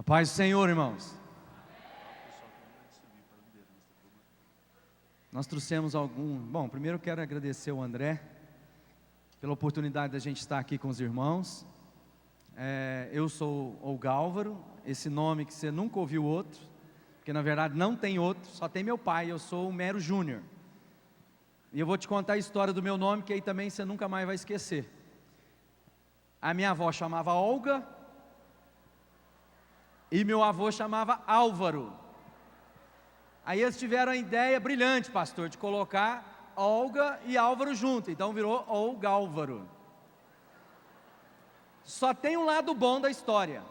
A paz do Senhor, irmãos. Nós trouxemos Bom, primeiro eu quero agradecer ao André pela oportunidade da gente estar aqui com os irmãos. Eu sou o Gálvaro, esse nome que você nunca ouviu outro, porque na verdade não tem outro, só tem meu pai, eu sou o Mero Júnior. E eu vou te contar a história do meu nome, que aí também você nunca mais vai esquecer. A minha avó chamava Olga e meu avô chamava Álvaro. Aí eles tiveram a ideia brilhante, pastor, de colocar Olga e Álvaro junto, então virou Olgálvaro. Só tem um lado bom da história,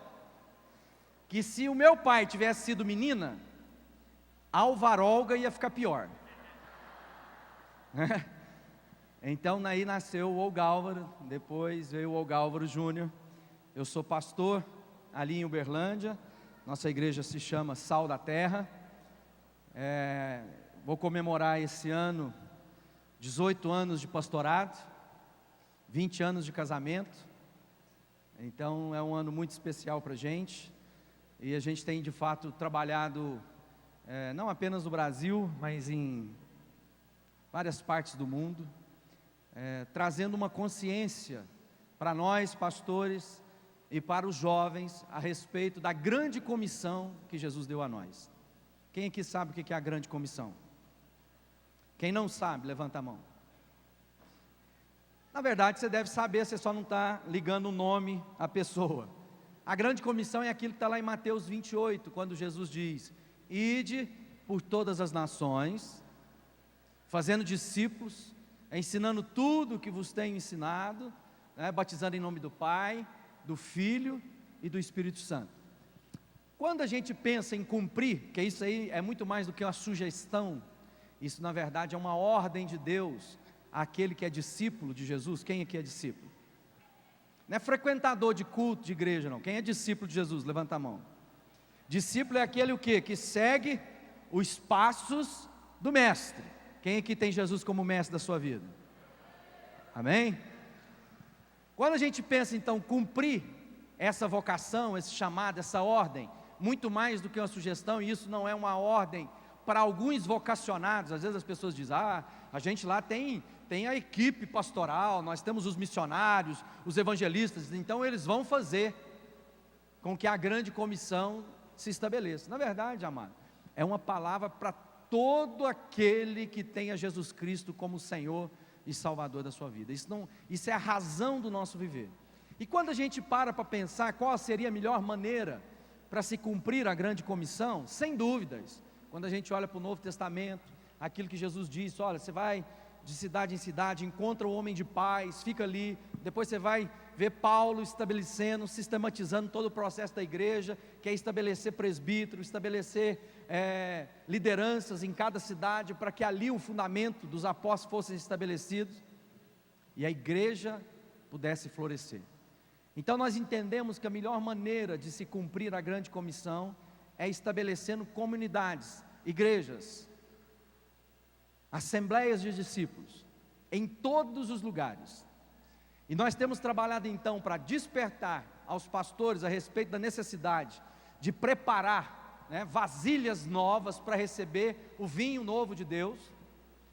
que se o meu pai tivesse sido menina, Alvarolga ia ficar pior. Então aí nasceu o Olgálvaro, depois veio o Olgálvaro Júnior. Eu sou pastor ali em Uberlândia, nossa igreja se chama Sal da Terra. Vou comemorar esse ano 18 anos de pastorado, 20 anos de casamento. Então é um ano muito especial para a gente. E a gente tem de fato trabalhado não apenas no Brasil, mas em várias partes do mundo, trazendo uma consciência para nós pastores e para os jovens a respeito da grande comissão que Jesus deu a nós. Quem aqui sabe o que é a grande comissão? Quem não sabe, levanta a mão. Na verdade você deve saber, você só não está ligando o nome à pessoa. A grande comissão é aquilo que está lá em Mateus 28, quando Jesus diz: ide por todas as nações, fazendo discípulos, ensinando tudo o que vos tenho ensinado, batizando em nome do Pai, do Filho e do Espírito Santo. Quando a gente pensa em cumprir, que isso aí é muito mais do que uma sugestão, isso na verdade é uma ordem de Deus, àquele que é discípulo de Jesus. Quem aqui é discípulo? Não é frequentador de culto, de igreja não. Quem é discípulo de Jesus? Levanta a mão. Discípulo é aquele o quê? Que segue os passos do mestre. Quem aqui tem Jesus como mestre da sua vida? Amém? Quando a gente pensa então cumprir essa vocação, esse chamado, essa ordem, muito mais do que uma sugestão, e isso não é uma ordem para alguns vocacionados. Às vezes as pessoas dizem: a gente lá tem a equipe pastoral, nós temos os missionários, os evangelistas, então eles vão fazer com que a grande comissão se estabeleça. Na verdade, amado, é uma palavra para todo aquele que tenha Jesus Cristo como Senhor e Salvador da sua vida. Isso é a razão do nosso viver. E quando a gente para pensar qual seria a melhor maneira para se cumprir a grande comissão, sem dúvidas, quando a gente olha para o Novo Testamento, aquilo que Jesus disse: olha, você vai de cidade em cidade, encontra o homem de paz, fica ali. Depois você vai ver Paulo estabelecendo, sistematizando todo o processo da igreja, que é estabelecer presbíteros, estabelecer lideranças em cada cidade, para que ali o fundamento dos apóstolos fosse estabelecido e a igreja pudesse florescer. Então nós entendemos que a melhor maneira de se cumprir a grande comissão é estabelecendo comunidades, igrejas, assembleias de discípulos, em todos os lugares. E nós temos trabalhado então para despertar aos pastores a respeito da necessidade de preparar vasilhas novas para receber o vinho novo de Deus,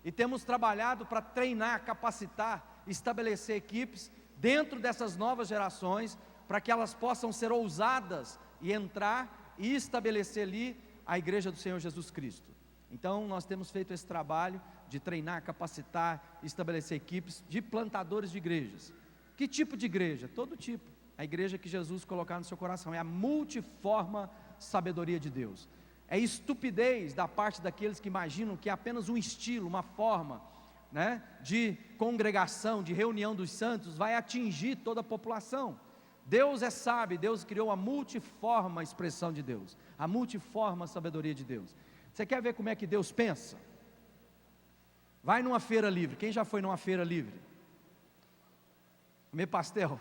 e temos trabalhado para treinar, capacitar, estabelecer equipes dentro dessas novas gerações, para que elas possam ser ousadas e entrar e estabelecer ali a igreja do Senhor Jesus Cristo. Então nós temos feito esse trabalho de treinar, capacitar, estabelecer equipes de plantadores de igrejas. Que tipo de igreja? Todo tipo. A igreja que Jesus colocar no seu coração é a multiforme sabedoria de Deus. É estupidez da parte daqueles que imaginam que é apenas um estilo, uma forma de congregação, de reunião dos santos, vai atingir toda a população. Deus é sábio, Deus criou a multiforme expressão de Deus, a multiforme sabedoria de Deus. Você quer ver como é que Deus pensa? Vai numa feira livre. Quem já foi numa feira livre? Comer pastel?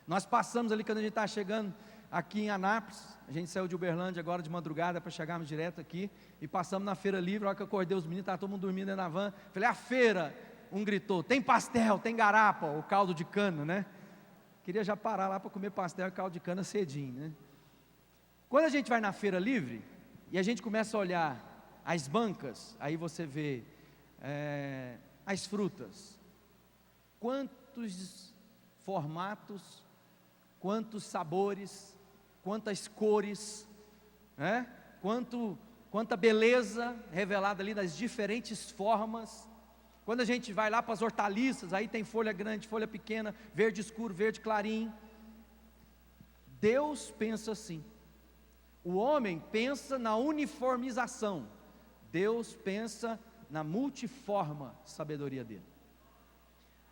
Nós passamos ali quando a gente estava chegando aqui em Anápolis. A gente saiu de Uberlândia agora de madrugada para chegarmos direto aqui, e passamos na feira livre. A hora que eu acordei, os meninos estavam todo mundo dormindo na van. Falei: a feira. Um gritou: tem pastel, tem garapa, o caldo de cana, Queria já parar lá para comer pastel e caldo de cana cedinho, Quando a gente vai na feira livre, e a gente começa a olhar as bancas, aí você vê as frutas, quantos formatos, quantos sabores, quantas cores, quanta beleza revelada ali nas diferentes formas. Quando a gente vai lá para as hortaliças, aí tem folha grande, folha pequena, verde escuro, verde clarinho. Deus pensa assim. O homem pensa na uniformização, Deus pensa na multiforme sabedoria dele.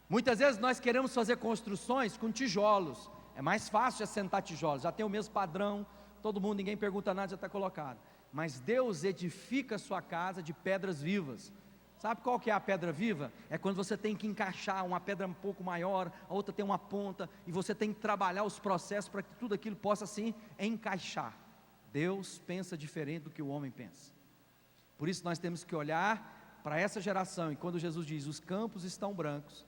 Muitas vezes nós queremos fazer construções com tijolos, é mais fácil assentar tijolos, já tem o mesmo padrão, todo mundo, ninguém pergunta nada, já está colocado. Mas Deus edifica a sua casa de pedras vivas. Sabe qual que é a pedra viva? É quando você tem que encaixar uma pedra um pouco maior, a outra tem uma ponta, e você tem que trabalhar os processos para que tudo aquilo possa assim encaixar. Deus pensa diferente do que o homem pensa. Por isso nós temos que olhar para essa geração, e quando Jesus diz, os campos estão brancos,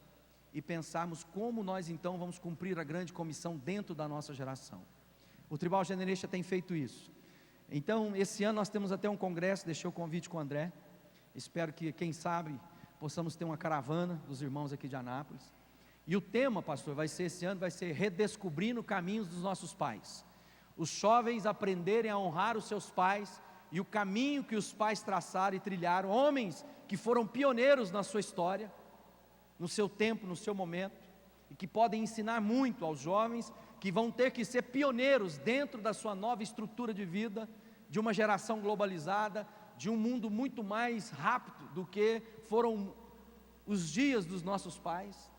e pensarmos como nós então vamos cumprir a grande comissão dentro da nossa geração. O Tribal Generation tem feito isso. Então, esse ano nós temos até um congresso, deixei o convite com o André, espero que, quem sabe, possamos ter uma caravana dos irmãos aqui de Anápolis. E o tema, pastor, esse ano vai ser redescobrindo caminhos dos nossos pais. Os jovens aprenderem a honrar os seus pais e o caminho que os pais traçaram e trilharam, homens que foram pioneiros na sua história, no seu tempo, no seu momento, e que podem ensinar muito aos jovens, que vão ter que ser pioneiros dentro da sua nova estrutura de vida, de uma geração globalizada, de um mundo muito mais rápido do que foram os dias dos nossos pais.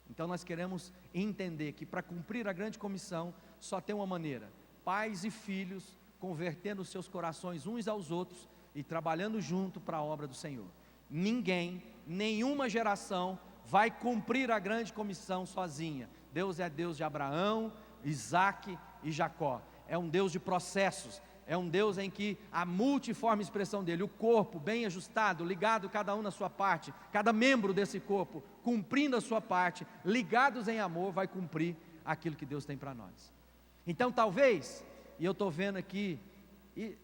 Então nós queremos entender que para cumprir a grande comissão, só tem uma maneira: pais e filhos convertendo os seus corações uns aos outros e trabalhando junto para a obra do Senhor. Ninguém, nenhuma geração vai cumprir a grande comissão sozinha. Deus é Deus de Abraão, Isaque e Jacó. É um Deus de processos, é um Deus em que a multiforme expressão dele, o corpo bem ajustado, ligado cada um na sua parte, cada membro desse corpo cumprindo a sua parte, ligados em amor, vai cumprir aquilo que Deus tem para nós. Então talvez, e eu estou vendo aqui, e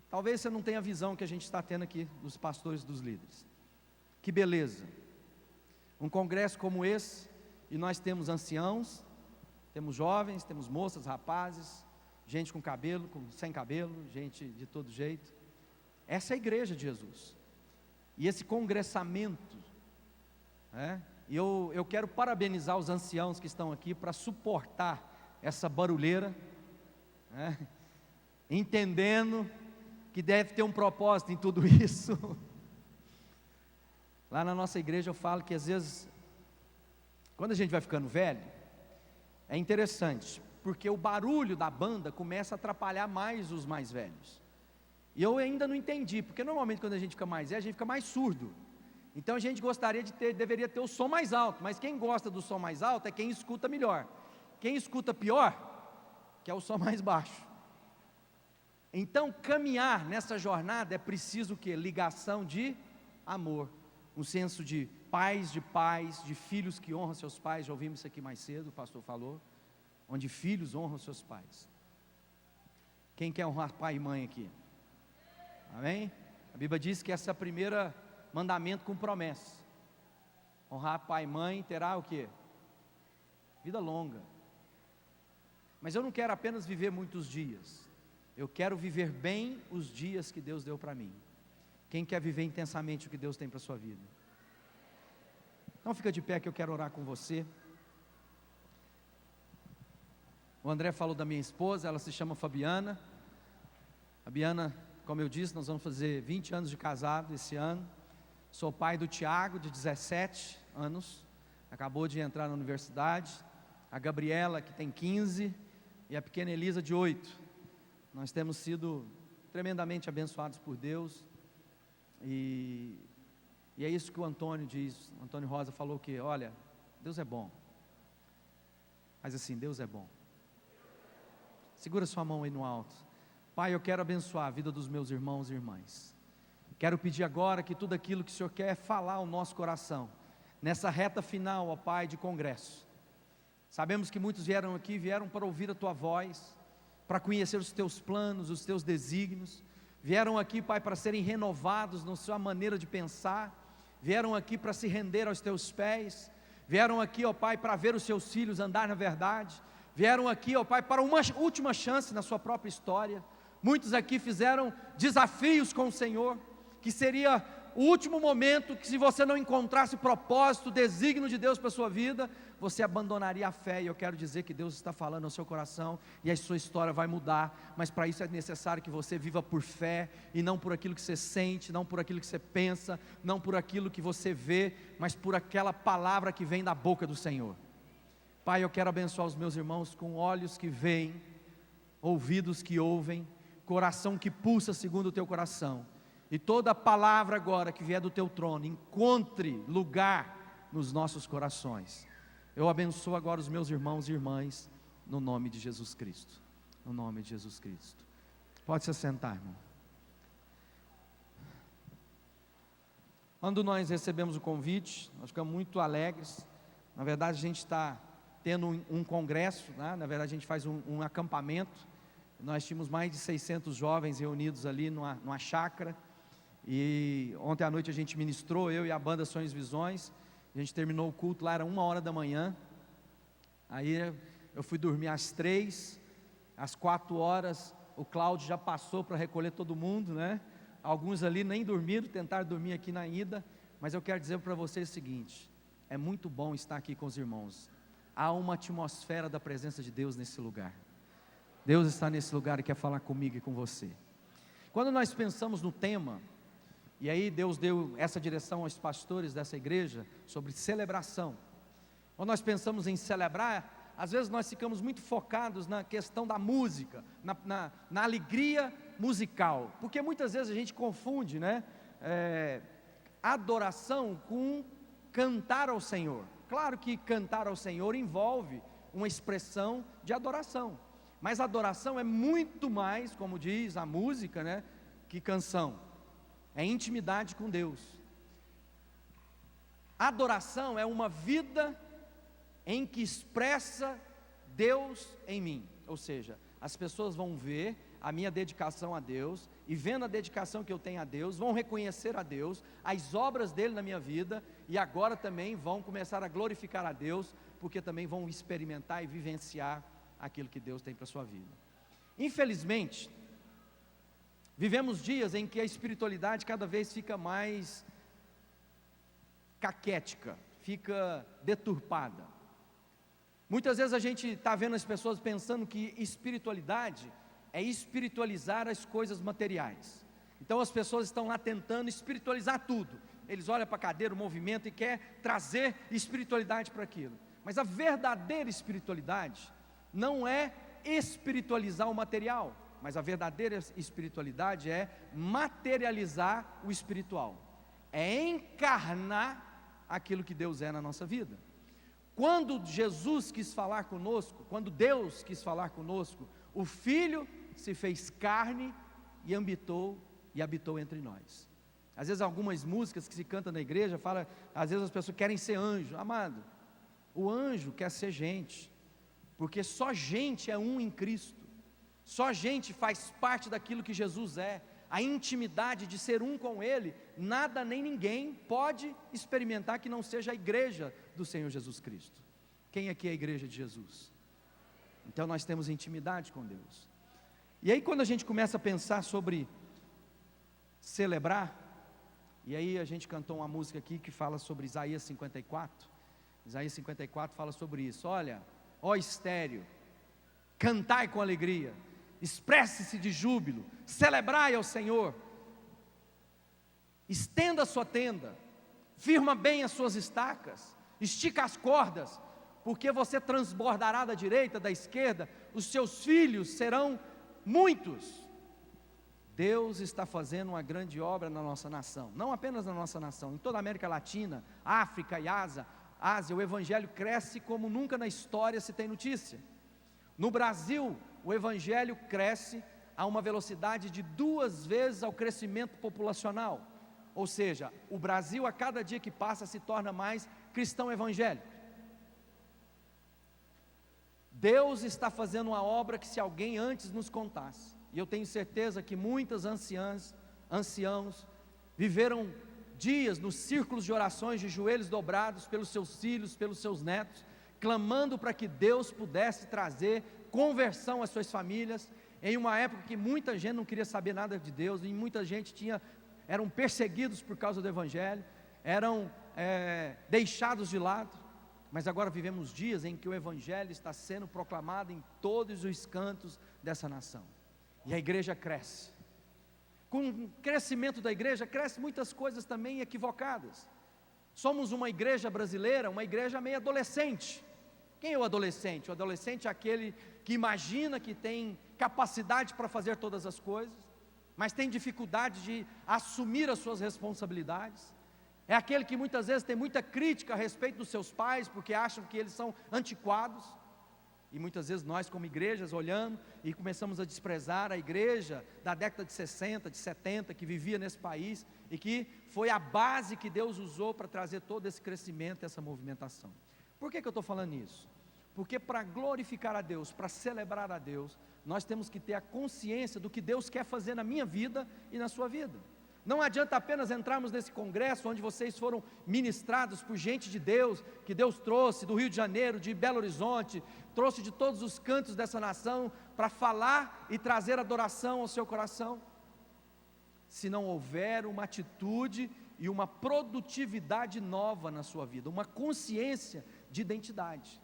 talvez você não tenha a visão que a gente está tendo aqui dos pastores e dos líderes. Que beleza, um congresso como esse, e nós temos anciãos, temos jovens, temos moças, rapazes, gente com cabelo, sem cabelo, gente de todo jeito. Essa é a igreja de Jesus, e esse congressamento, e eu quero parabenizar os anciãos que estão aqui para suportar essa barulheira, entendendo que deve ter um propósito em tudo isso. Lá na nossa igreja eu falo que às vezes, quando a gente vai ficando velho, é interessante, porque o barulho da banda começa a atrapalhar mais os mais velhos. E eu ainda não entendi, porque normalmente quando a gente fica mais velho, a gente fica mais surdo. Então a gente deveria ter o som mais alto, mas quem gosta do som mais alto é quem escuta melhor. Quem escuta pior, quer o som mais baixo. Então caminhar nessa jornada é preciso o quê? Ligação de amor, um senso de pais, de filhos que honram seus pais. Já ouvimos isso aqui mais cedo, o pastor falou, onde filhos honram seus pais. Quem quer honrar pai e mãe aqui? Amém? A Bíblia diz que essa é a primeira mandamento com promessa. Honrar pai e mãe terá o quê? Vida longa. Mas eu não quero apenas viver muitos dias, eu quero viver bem os dias que Deus deu para mim. Quem quer viver intensamente o que Deus tem para a sua vida? Então fica de pé que eu quero orar com você. O André falou da minha esposa, ela se chama Fabiana. Fabiana, como eu disse, nós vamos fazer 20 anos de casado esse ano. Sou pai do Tiago, de 17 anos, acabou de entrar na universidade. A Gabriela, que tem 15, e a pequena Elisa, de 8. Nós temos sido tremendamente abençoados por Deus, e é isso que o Antônio diz. O Antônio Rosa falou que, olha, Deus é bom, mas assim, Deus é bom. Segura sua mão aí no alto. Pai, eu quero abençoar a vida dos meus irmãos e irmãs. Quero pedir agora que tudo aquilo que o Senhor quer falar ao nosso coração, nessa reta final, ó Pai, de congresso. Sabemos que muitos vieram aqui, vieram para ouvir a Tua voz, para conhecer os teus planos, os teus desígnios, vieram aqui, Pai, para serem renovados na sua maneira de pensar, vieram aqui para se render aos teus pés, vieram aqui, ó Pai, para ver os seus filhos andar na verdade, vieram aqui, ó Pai, para uma última chance na sua própria história. Muitos aqui fizeram desafios com o Senhor, que seria o último momento que, se você não encontrasse propósito, desígnio de Deus para a sua vida, você abandonaria a fé. E eu quero dizer que Deus está falando ao seu coração, e a sua história vai mudar, mas para isso é necessário que você viva por fé, e não por aquilo que você sente, não por aquilo que você pensa, não por aquilo que você vê, mas por aquela palavra que vem da boca do Senhor. Pai, eu quero abençoar os meus irmãos com olhos que veem, ouvidos que ouvem, coração que pulsa segundo o teu coração, e toda palavra agora que vier do teu trono, encontre lugar nos nossos corações. Eu abençoo agora os meus irmãos e irmãs, no nome de Jesus Cristo, no nome de Jesus Cristo. Pode se assentar, irmão. Quando nós recebemos o convite, nós ficamos muito alegres. Na verdade, a gente está tendo um congresso, né? Na verdade a gente faz um acampamento. Nós tínhamos mais de 600 jovens reunidos ali numa chácara, e ontem à noite a gente ministrou, eu e a banda Sonhos e Visões. A gente terminou o culto lá, era 1h da manhã. Aí eu fui dormir às 3, às 4h o Cláudio já passou para recolher todo mundo, né? Alguns ali nem dormiram, tentaram dormir aqui na ida. Mas eu quero dizer para vocês o seguinte: é muito bom estar aqui com os irmãos. Há uma atmosfera da presença de Deus nesse lugar. Deus está nesse lugar e quer falar comigo e com você. Quando nós pensamos no tema, e aí Deus deu essa direção aos pastores dessa igreja, sobre celebração. Quando nós pensamos em celebrar, às vezes nós ficamos muito focados na questão da música, na alegria musical, porque muitas vezes a gente confunde, né, adoração com cantar ao Senhor. Claro que cantar ao Senhor envolve uma expressão de adoração, mas adoração é muito mais, como diz a música, né, que canção. É intimidade com Deus. Adoração é uma vida em que expressa Deus em mim. Ou seja, as pessoas vão ver a minha dedicação a Deus, e vendo a dedicação que eu tenho a Deus, vão reconhecer a Deus, as obras dele na minha vida, e agora também vão começar a glorificar a Deus, porque também vão experimentar e vivenciar aquilo que Deus tem para a sua vida. Infelizmente, vivemos dias em que a espiritualidade cada vez fica mais caquética, fica deturpada. Muitas vezes a gente está vendo as pessoas pensando que espiritualidade é espiritualizar as coisas materiais. Então as pessoas estão lá tentando espiritualizar tudo. Eles olham para a cadeira, o movimento, e quer trazer espiritualidade para aquilo. Mas a verdadeira espiritualidade não é espiritualizar o material, mas a verdadeira espiritualidade é materializar o espiritual, é encarnar aquilo que Deus é na nossa vida. Quando Jesus quis falar conosco, quando Deus quis falar conosco, o Filho se fez carne e habitou entre nós. Às vezes algumas músicas que se cantam na igreja, às vezes as pessoas querem ser anjo. Amado, o anjo quer ser gente, porque só gente é um em Cristo. Só gente faz parte daquilo que Jesus é, a intimidade de ser um com Ele. Nada nem ninguém pode experimentar que não seja a igreja do Senhor Jesus Cristo. Quem aqui é a igreja de Jesus? Então nós temos intimidade com Deus. E aí quando a gente começa a pensar sobre celebrar, e aí a gente cantou uma música aqui que fala sobre Isaías 54. Isaías 54 fala sobre isso. Olha, ó estéreo, cantai com alegria, expresse-se de júbilo, celebrai ao Senhor, estenda a sua tenda, firma bem as suas estacas, estica as cordas, porque você transbordará da direita, da esquerda, os seus filhos serão muitos. Deus está fazendo uma grande obra na nossa nação, não apenas na nossa nação, em toda a América Latina, África e Ásia, o Evangelho cresce como nunca na história se tem notícia. No Brasil, o Evangelho cresce a uma velocidade de 2 vezes ao crescimento populacional, ou seja, o Brasil a cada dia que passa se torna mais cristão evangélico. Deus está fazendo uma obra que se alguém antes nos contasse, e eu tenho certeza que muitas anciãos, viveram dias nos círculos de orações, de joelhos dobrados, pelos seus filhos, pelos seus netos, clamando para que Deus pudesse trazer conversão às suas famílias, em uma época que muita gente não queria saber nada de Deus, e muita gente eram perseguidos por causa do Evangelho, eram deixados de lado. Mas agora vivemos dias em que o Evangelho está sendo proclamado em todos os cantos dessa nação, e a igreja cresce. Com o crescimento da igreja, crescem muitas coisas também equivocadas. Somos uma igreja brasileira, uma igreja meio adolescente. Quem é o adolescente? O adolescente é aquele que imagina que tem capacidade para fazer todas as coisas, mas tem dificuldade de assumir as suas responsabilidades. É aquele que muitas vezes tem muita crítica a respeito dos seus pais, porque acham que eles são antiquados. E muitas vezes nós, como igrejas, olhamos e começamos a desprezar a igreja da década de 60, de 70, que vivia nesse país, e que foi a base que Deus usou para trazer todo esse crescimento, essa movimentação. Por que eu estou falando isso? Porque para glorificar a Deus, para celebrar a Deus, nós temos que ter a consciência do que Deus quer fazer na minha vida e na sua vida. Não adianta apenas entrarmos nesse congresso, onde vocês foram ministrados por gente de Deus, que Deus trouxe do Rio de Janeiro, de Belo Horizonte, trouxe de todos os cantos dessa nação, para falar e trazer adoração ao seu coração, se não houver uma atitude e uma produtividade nova na sua vida, uma consciência de identidade.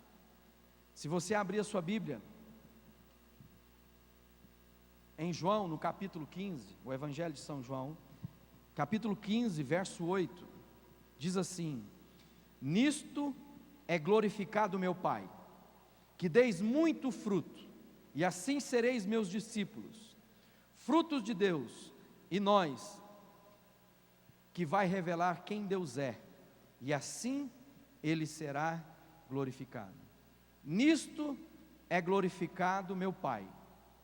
Se você abrir a sua Bíblia, em João, no capítulo 15, o Evangelho de São João, capítulo 15, verso 8, diz assim: nisto é glorificado meu Pai, que deis muito fruto, e assim sereis meus discípulos, frutos de Deus, e nós, que vai revelar quem Deus é, e assim Ele será glorificado. Nisto é glorificado meu Pai,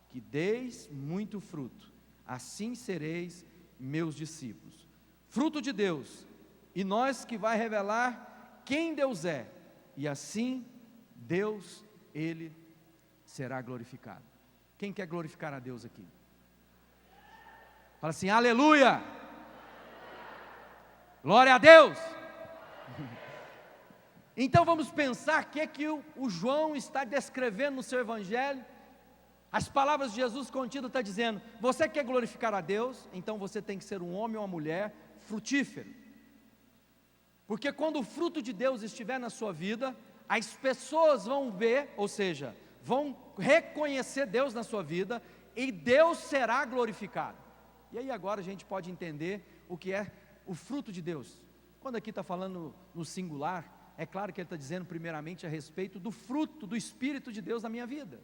que deis muito fruto, assim sereis meus discípulos, fruto de Deus, e nós que vai revelar quem Deus é, e assim Deus, Ele será glorificado. Quem quer glorificar a Deus aqui? Fala assim, aleluia, glória a Deus. Então vamos pensar o que é que o João está descrevendo no seu Evangelho. As palavras de Jesus contidas está dizendo: você quer glorificar a Deus, então você tem que ser um homem ou uma mulher frutífero, porque quando o fruto de Deus estiver na sua vida, as pessoas vão ver, ou seja, vão reconhecer Deus na sua vida, e Deus será glorificado. E aí agora a gente pode entender o que é o fruto de Deus. Quando aqui está falando no singular, é claro que ele está dizendo primeiramente a respeito do fruto do Espírito de Deus na minha vida.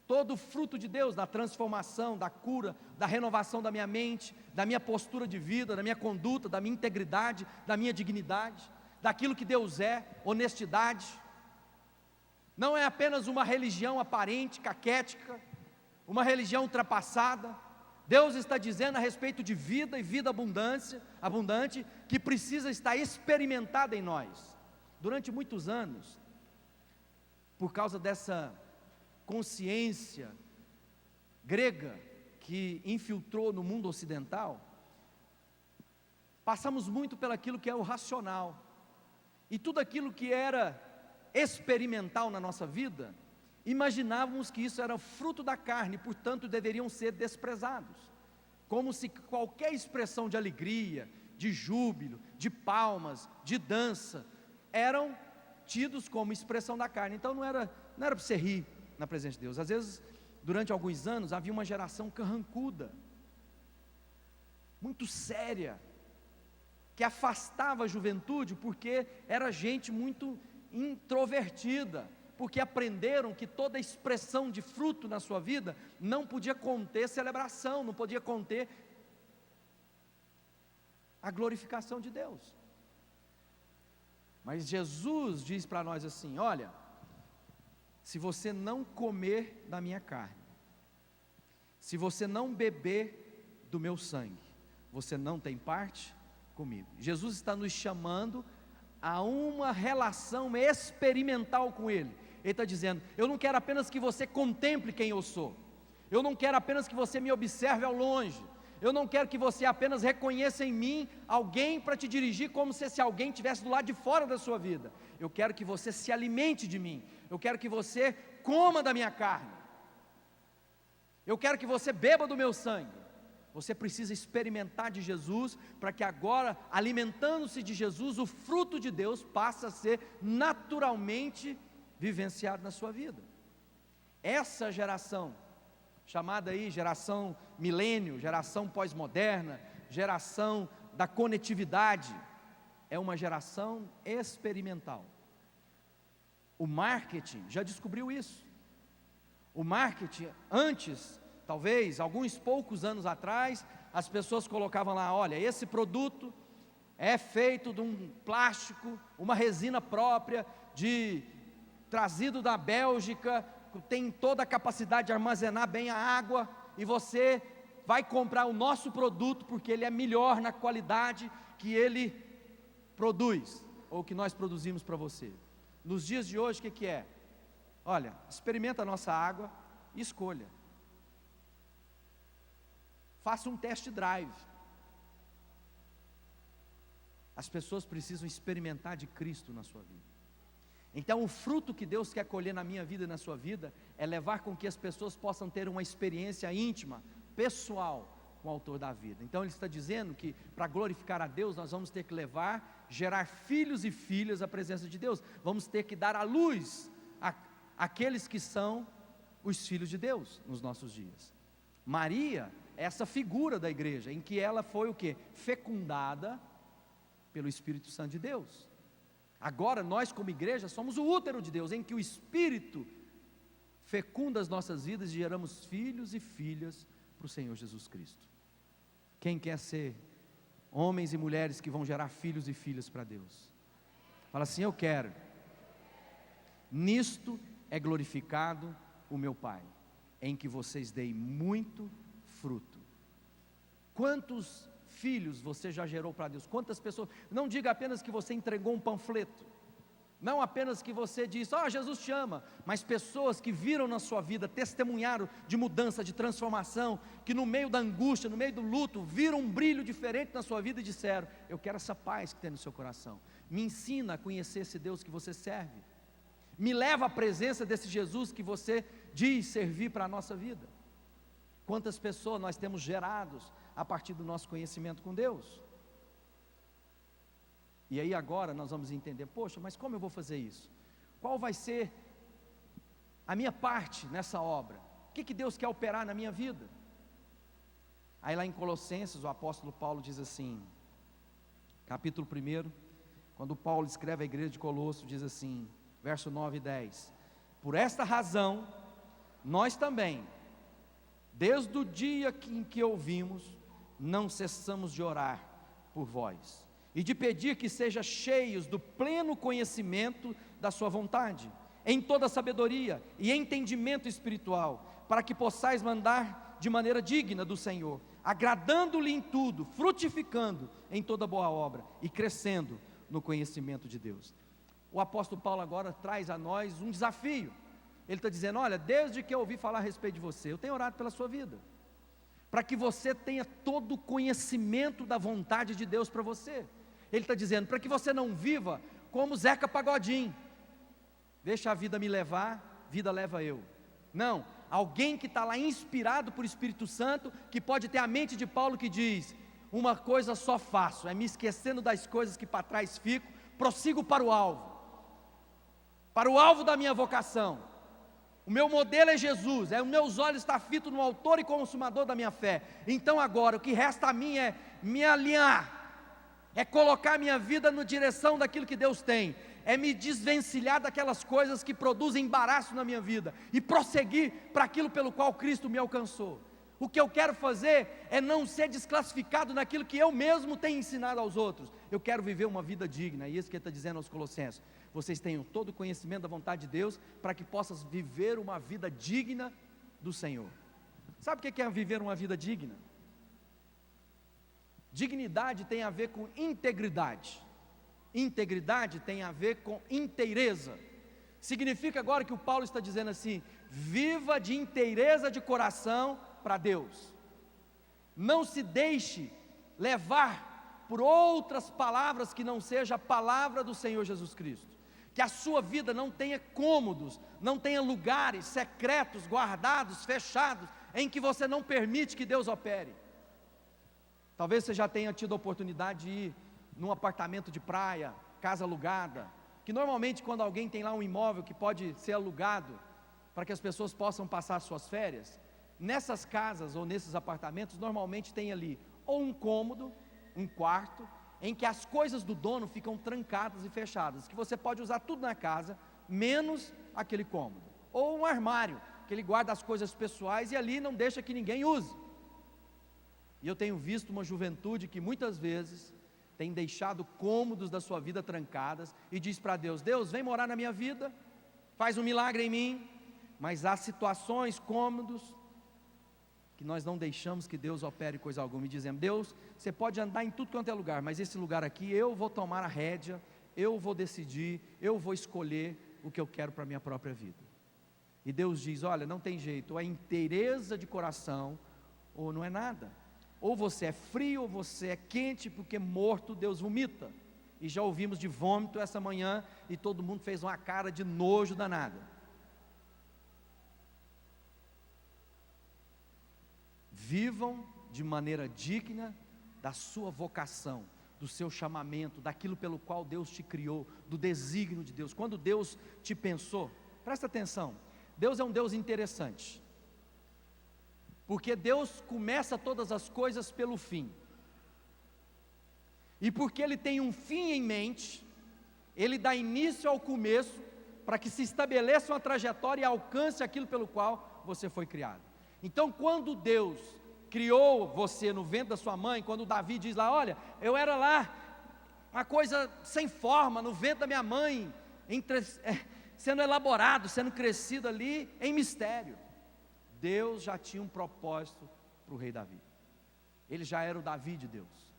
Todo o fruto de Deus, da transformação, da cura, da renovação da minha mente, da minha postura de vida, da minha conduta, da minha integridade, da minha dignidade, daquilo que Deus é, honestidade. Não é apenas uma religião aparente, caquética, uma religião ultrapassada. Deus está dizendo a respeito de vida e vida abundante, que precisa estar experimentada em nós. Durante muitos anos, por causa dessa consciência grega que infiltrou no mundo ocidental, passamos muito pelaquilo que é o racional, e tudo aquilo que era experimental na nossa vida, imaginávamos que isso era fruto da carne, portanto deveriam ser desprezados, como se qualquer expressão de alegria, de júbilo, de palmas, de dança, eram tidos como expressão da carne. Então não era para você rir na presença de Deus. Às vezes, durante alguns anos, havia uma geração carrancuda, muito séria, que afastava a juventude, porque era gente muito introvertida, porque aprenderam que toda expressão de fruto na sua vida não podia conter celebração, não podia conter a glorificação de Deus. Mas Jesus diz para nós assim: olha, se você não comer da minha carne, se você não beber do meu sangue, você não tem parte comigo. Jesus está nos chamando a uma relação experimental com Ele. Ele está dizendo: eu não quero apenas que você contemple quem eu sou, eu não quero apenas que você me observe ao longe, eu não quero que você apenas reconheça em mim alguém para te dirigir como se esse alguém estivesse do lado de fora da sua vida. Eu quero que você se alimente de mim, eu quero que você coma da minha carne, eu quero que você beba do meu sangue. Você precisa experimentar de Jesus, para que agora, alimentando-se de Jesus, o fruto de Deus passe a ser naturalmente vivenciado na sua vida. Essa geração, chamada aí geração milênio, geração pós-moderna, geração da conectividade, é uma geração experimental. O marketing já descobriu isso. O marketing antes, talvez, alguns poucos anos atrás, as pessoas colocavam lá: olha, esse produto é feito de um plástico, uma resina própria, trazido da Bélgica, tem toda a capacidade de armazenar bem a água, e você vai comprar o nosso produto, porque ele é melhor na qualidade que ele produz, ou que nós produzimos para você. Nos dias de hoje, o que é? Olha, experimenta a nossa água e escolha. Faça um test drive. As pessoas precisam experimentar de Cristo na sua vida. Então o fruto que Deus quer colher na minha vida e na sua vida, é levar com que as pessoas possam ter uma experiência íntima, pessoal, com o autor da vida. Então ele está dizendo que para glorificar a Deus, nós vamos ter que gerar filhos e filhas à presença de Deus. Vamos ter que dar à luz aqueles que são os filhos de Deus nos nossos dias. Maria, essa figura da igreja, em que ela foi o quê? Fecundada pelo Espírito Santo de Deus. Agora nós como igreja somos o útero de Deus, em que o Espírito fecunda as nossas vidas e geramos filhos e filhas para o Senhor Jesus Cristo. Quem quer ser homens e mulheres que vão gerar filhos e filhas para Deus? Fala assim: eu quero. Nisto é glorificado o meu Pai, em que vocês deem muito fruto. Quantos filhos você já gerou para Deus? Quantas pessoas? Não diga apenas que você entregou um panfleto, não apenas que você disse: Jesus te ama, mas pessoas que viram na sua vida, testemunharam de mudança, de transformação, que no meio da angústia, no meio do luto, viram um brilho diferente na sua vida e disseram: eu quero essa paz que tem no seu coração. Me ensina a conhecer esse Deus que você serve, me leva à presença desse Jesus que você diz servir para a nossa vida. Quantas pessoas nós temos gerados a partir do nosso conhecimento com Deus? E aí agora nós vamos entender: poxa, mas como eu vou fazer isso? Qual vai ser a minha parte nessa obra? O que Deus quer operar na minha vida? Aí lá em Colossenses, o apóstolo Paulo diz assim, capítulo 1, quando Paulo escreve à igreja de Colosso, diz assim, verso 9 e 10: por esta razão, nós também, desde o dia em que ouvimos, não cessamos de orar por vós, e de pedir que sejam cheios do pleno conhecimento da sua vontade, em toda sabedoria e entendimento espiritual, para que possais andar de maneira digna do Senhor, agradando-lhe em tudo, frutificando em toda boa obra e crescendo no conhecimento de Deus. O apóstolo Paulo agora traz a nós um desafio. Ele está dizendo: olha, desde que eu ouvi falar a respeito de você, eu tenho orado pela sua vida, para que você tenha todo o conhecimento da vontade de Deus para você. Ele está dizendo, para que você não viva como Zeca Pagodinho, deixa a vida me levar, vida leva eu. Não, alguém que está lá inspirado por Espírito Santo, que pode ter a mente de Paulo, que diz: uma coisa só faço, é me esquecendo das coisas que para trás fico, prossigo para o alvo da minha vocação. O meu modelo é Jesus, os meus olhos estão fitos no autor e consumador da minha fé. Então agora, o que resta a mim é me alinhar, é colocar minha vida na direção daquilo que Deus tem, é me desvencilhar daquelas coisas que produzem embaraço na minha vida, e prosseguir para aquilo pelo qual Cristo me alcançou. O que eu quero fazer é não ser desclassificado naquilo que eu mesmo tenho ensinado aos outros. Eu quero viver uma vida digna, e isso que ele está dizendo aos Colossenses: vocês tenham todo o conhecimento da vontade de Deus, para que possam viver uma vida digna do Senhor. Sabe o que é viver uma vida digna? Dignidade tem a ver com integridade, integridade tem a ver com inteireza. Significa agora que o Paulo está dizendo assim: viva de inteireza de coração para Deus. Não se deixe levar por outras palavras que não seja a palavra do Senhor Jesus Cristo. Que a sua vida não tenha cômodos, não tenha lugares secretos, guardados, fechados, em que você não permite que Deus opere. Talvez você já tenha tido a oportunidade de ir num apartamento de praia, casa alugada, que normalmente quando alguém tem lá um imóvel que pode ser alugado, para que as pessoas possam passar suas férias, nessas casas ou nesses apartamentos, normalmente tem ali ou um cômodo, um quarto, em que as coisas do dono ficam trancadas e fechadas, que você pode usar tudo na casa, menos aquele cômodo, ou um armário, que ele guarda as coisas pessoais e ali não deixa que ninguém use. E eu tenho visto uma juventude que muitas vezes tem deixado cômodos da sua vida trancadas, e diz para Deus: Deus, vem morar na minha vida, faz um milagre em mim, mas há situações, cômodos, que nós não deixamos que Deus opere coisa alguma, e dizemos: Deus, você pode andar em tudo quanto é lugar, mas esse lugar aqui eu vou tomar a rédea, eu vou decidir, eu vou escolher o que eu quero para a minha própria vida. E Deus diz: olha, não tem jeito, ou é inteireza de coração, ou não é nada. Ou você é frio, ou você é quente, porque morto Deus vomita. E já ouvimos de vômito essa manhã, e todo mundo fez uma cara de nojo danada. Vivam de maneira digna da sua vocação, do seu chamamento, daquilo pelo qual Deus te criou, do desígnio de Deus. Quando Deus te pensou, presta atenção, Deus é um Deus interessante, porque Deus começa todas as coisas pelo fim, e porque Ele tem um fim em mente, Ele dá início ao começo, para que se estabeleça uma trajetória e alcance aquilo pelo qual você foi criado. Então, quando Deus criou você no ventre da sua mãe, quando Davi diz lá: olha, eu era lá, uma coisa sem forma, no ventre da minha mãe, sendo elaborado, sendo crescido ali em mistério. Deus já tinha um propósito para o rei Davi. Ele já era o Davi de Deus.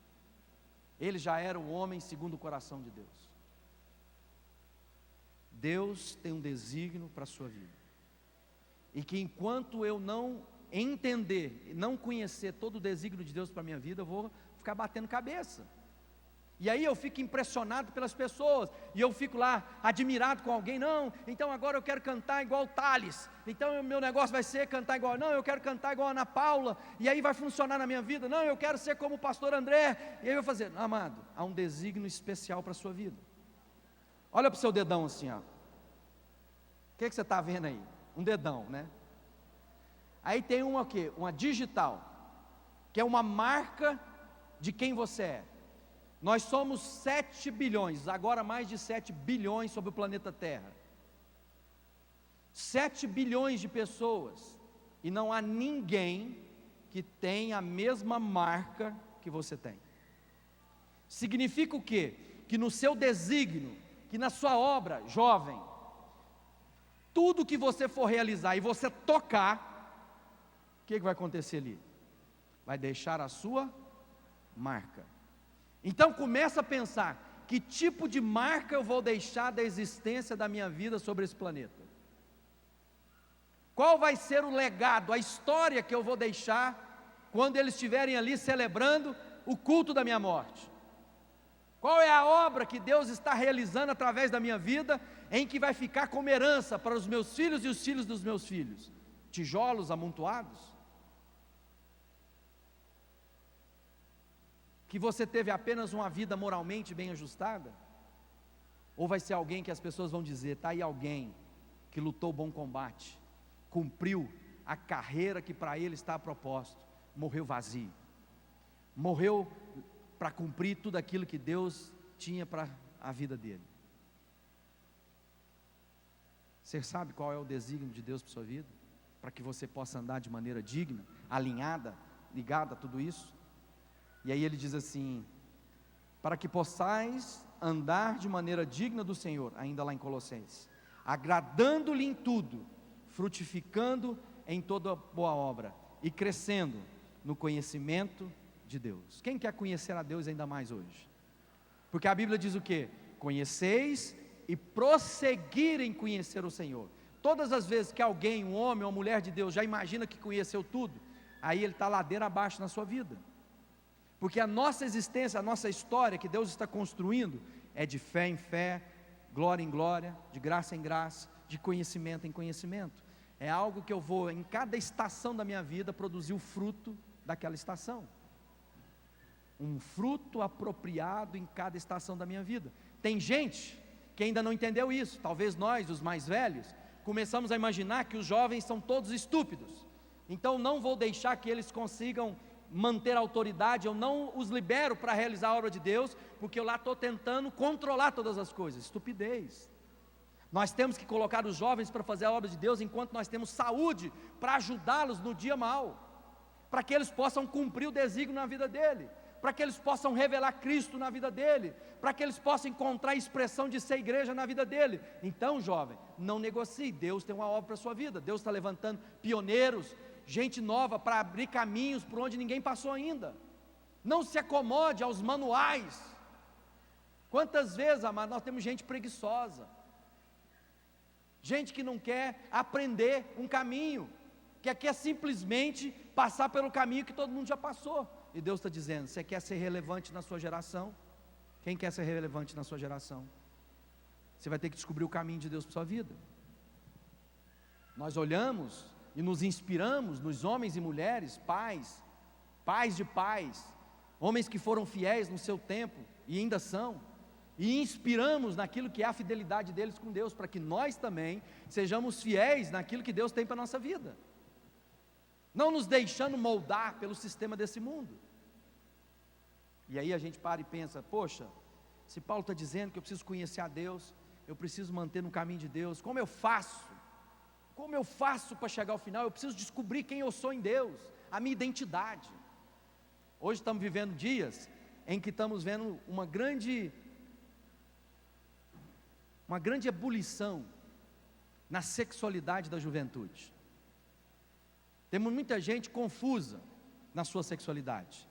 Ele já era o homem segundo o coração de Deus. Deus tem um desígnio para a sua vida. E que enquanto eu não entender, não conhecer todo o desígnio de Deus para a minha vida, eu vou ficar batendo cabeça. E aí eu fico impressionado pelas pessoas, e eu fico lá admirado com alguém: não, então agora eu quero cantar igual o Thales, então o meu negócio vai ser cantar igual, não, eu quero cantar igual a Ana Paula, e aí vai funcionar na minha vida, não, eu quero ser como o pastor André, e aí eu vou fazer. Amado, há um desígnio especial para a sua vida. Olha para o seu dedão assim, ó. O que você está vendo aí? Um dedão, né? Aí tem uma o quê? Uma digital, que é uma marca de quem você é. Nós somos 7 bilhões, agora mais de 7 bilhões sobre o planeta Terra. 7 bilhões de pessoas, e não há ninguém que tenha a mesma marca que você tem. Significa o quê? Que no seu desígnio, que na sua obra, jovem, tudo que você for realizar e você tocar, o que vai acontecer ali? Vai deixar a sua marca. Então começa a pensar: que tipo de marca eu vou deixar da existência da minha vida sobre esse planeta? Qual vai ser o legado, a história que eu vou deixar quando eles estiverem ali celebrando o culto da minha morte? Qual é a obra que Deus está realizando através da minha vida, em que vai ficar como herança para os meus filhos e os filhos dos meus filhos? Tijolos amontoados? Que você teve apenas uma vida moralmente bem ajustada? Ou vai ser alguém que as pessoas vão dizer: está aí alguém que lutou o bom combate, cumpriu a carreira que para ele está a propósito, morreu vazio, morreu para cumprir tudo aquilo que Deus tinha para a vida dele. Você sabe qual é o desígnio de Deus para a sua vida? Para que você possa andar de maneira digna, alinhada, ligada a tudo isso? E aí ele diz assim: para que possais andar de maneira digna do Senhor, ainda lá em Colossenses, agradando-lhe em tudo, frutificando em toda boa obra e crescendo no conhecimento de Deus. Quem quer conhecer a Deus ainda mais hoje? Porque a Bíblia diz o quê? Conheceis e prosseguir em conhecer o Senhor. Todas as vezes que alguém, um homem ou uma mulher de Deus, já imagina que conheceu tudo, aí ele está ladeira abaixo na sua vida, porque a nossa existência, a nossa história que Deus está construindo, é de fé em fé, glória em glória, de graça em graça, de conhecimento em conhecimento. É algo que eu vou, em cada estação da minha vida, produzir o fruto daquela estação, um fruto apropriado em cada estação da minha vida. Tem gente que ainda não entendeu isso. Talvez nós, os mais velhos, começamos a imaginar que os jovens são todos estúpidos, então não vou deixar que eles consigam manter a autoridade, eu não os libero para realizar a obra de Deus, porque eu lá estou tentando controlar todas as coisas. Estupidez. Nós temos que colocar os jovens para fazer a obra de Deus, enquanto nós temos saúde, para ajudá-los no dia mau, para que eles possam cumprir o desígnio na vida dele, para que eles possam revelar Cristo na vida dele, para que eles possam encontrar a expressão de ser igreja na vida dele. Então, jovem, não negocie, Deus tem uma obra para a sua vida, Deus está levantando pioneiros, gente nova para abrir caminhos por onde ninguém passou ainda. Não se acomode aos manuais. Quantas vezes, amado, nós temos gente preguiçosa, gente que não quer aprender um caminho, que quer simplesmente passar pelo caminho que todo mundo já passou. E Deus está dizendo: você quer ser relevante na sua geração? Quem quer ser relevante na sua geração? Você vai ter que descobrir o caminho de Deus para a sua vida. Nós olhamos e nos inspiramos nos homens e mulheres, pais de pais, homens que foram fiéis no seu tempo e ainda são, e inspiramos naquilo que é a fidelidade deles com Deus, para que nós também sejamos fiéis naquilo que Deus tem para a nossa vida, não nos deixando moldar pelo sistema desse mundo. E aí a gente para e pensa: poxa, se Paulo está dizendo que eu preciso conhecer a Deus, eu preciso manter no caminho de Deus, como eu faço para chegar ao final? Eu preciso descobrir quem eu sou em Deus, a minha identidade. Hoje estamos vivendo dias em que estamos vendo uma grande ebulição na sexualidade da juventude. Temos muita gente confusa na sua sexualidade.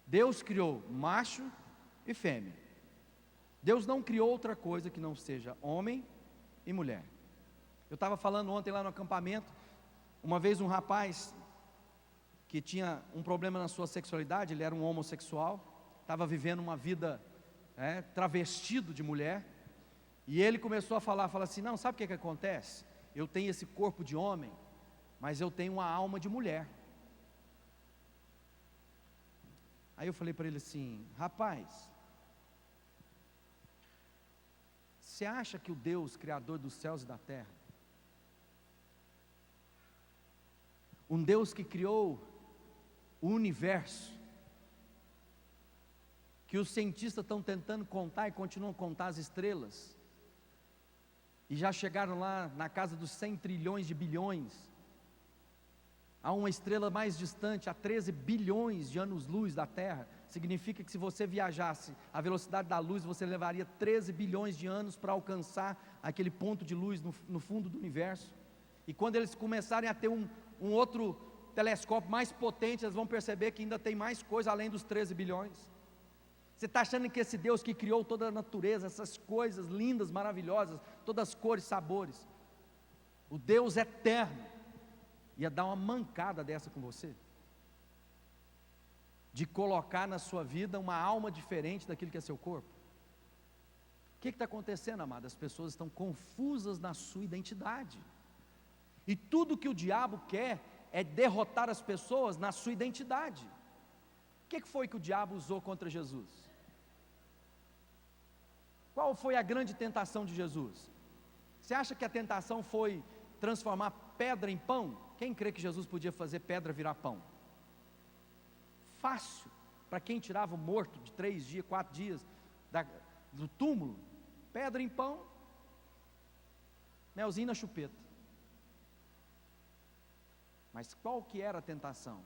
Deus criou macho e fêmea. Deus não criou outra coisa que não seja homem e mulher. Eu estava falando ontem lá no acampamento, uma vez um rapaz que tinha um problema na sua sexualidade, ele era um homossexual, estava vivendo uma vida travestido de mulher, e ele começou a falar assim: não, sabe o que acontece? Eu tenho esse corpo de homem, mas eu tenho uma alma de mulher. Aí eu falei para ele assim: rapaz, você acha que o Deus criador dos céus e da terra, um Deus que criou o universo, que os cientistas estão tentando contar e continuam a contar as estrelas, e já chegaram lá na casa dos 100 trilhões de bilhões, há uma estrela mais distante, a 13 bilhões de anos-luz da Terra, significa que se você viajasse a velocidade da luz, você levaria 13 bilhões de anos para alcançar aquele ponto de luz no fundo do universo. E quando eles começarem a ter um outro telescópio mais potente, eles vão perceber que ainda tem mais coisa além dos 13 bilhões. Você está achando que esse Deus que criou toda a natureza, essas coisas lindas, maravilhosas, todas as cores, sabores, o Deus eterno, ia dar uma mancada dessa com você? De colocar na sua vida uma alma diferente daquilo que é seu corpo? O que está acontecendo, amado? As pessoas estão confusas na sua identidade, e tudo que o diabo quer é derrotar as pessoas na sua identidade. O que foi que o diabo usou contra Jesus? Qual foi a grande tentação de Jesus? Você acha que a tentação foi transformar pedra em pão? Quem crê que Jesus podia fazer pedra virar pão? Fácil, para quem tirava o morto de 3 dias, 4 dias do túmulo, pedra em pão, melzinho na chupeta. Mas qual que era a tentação?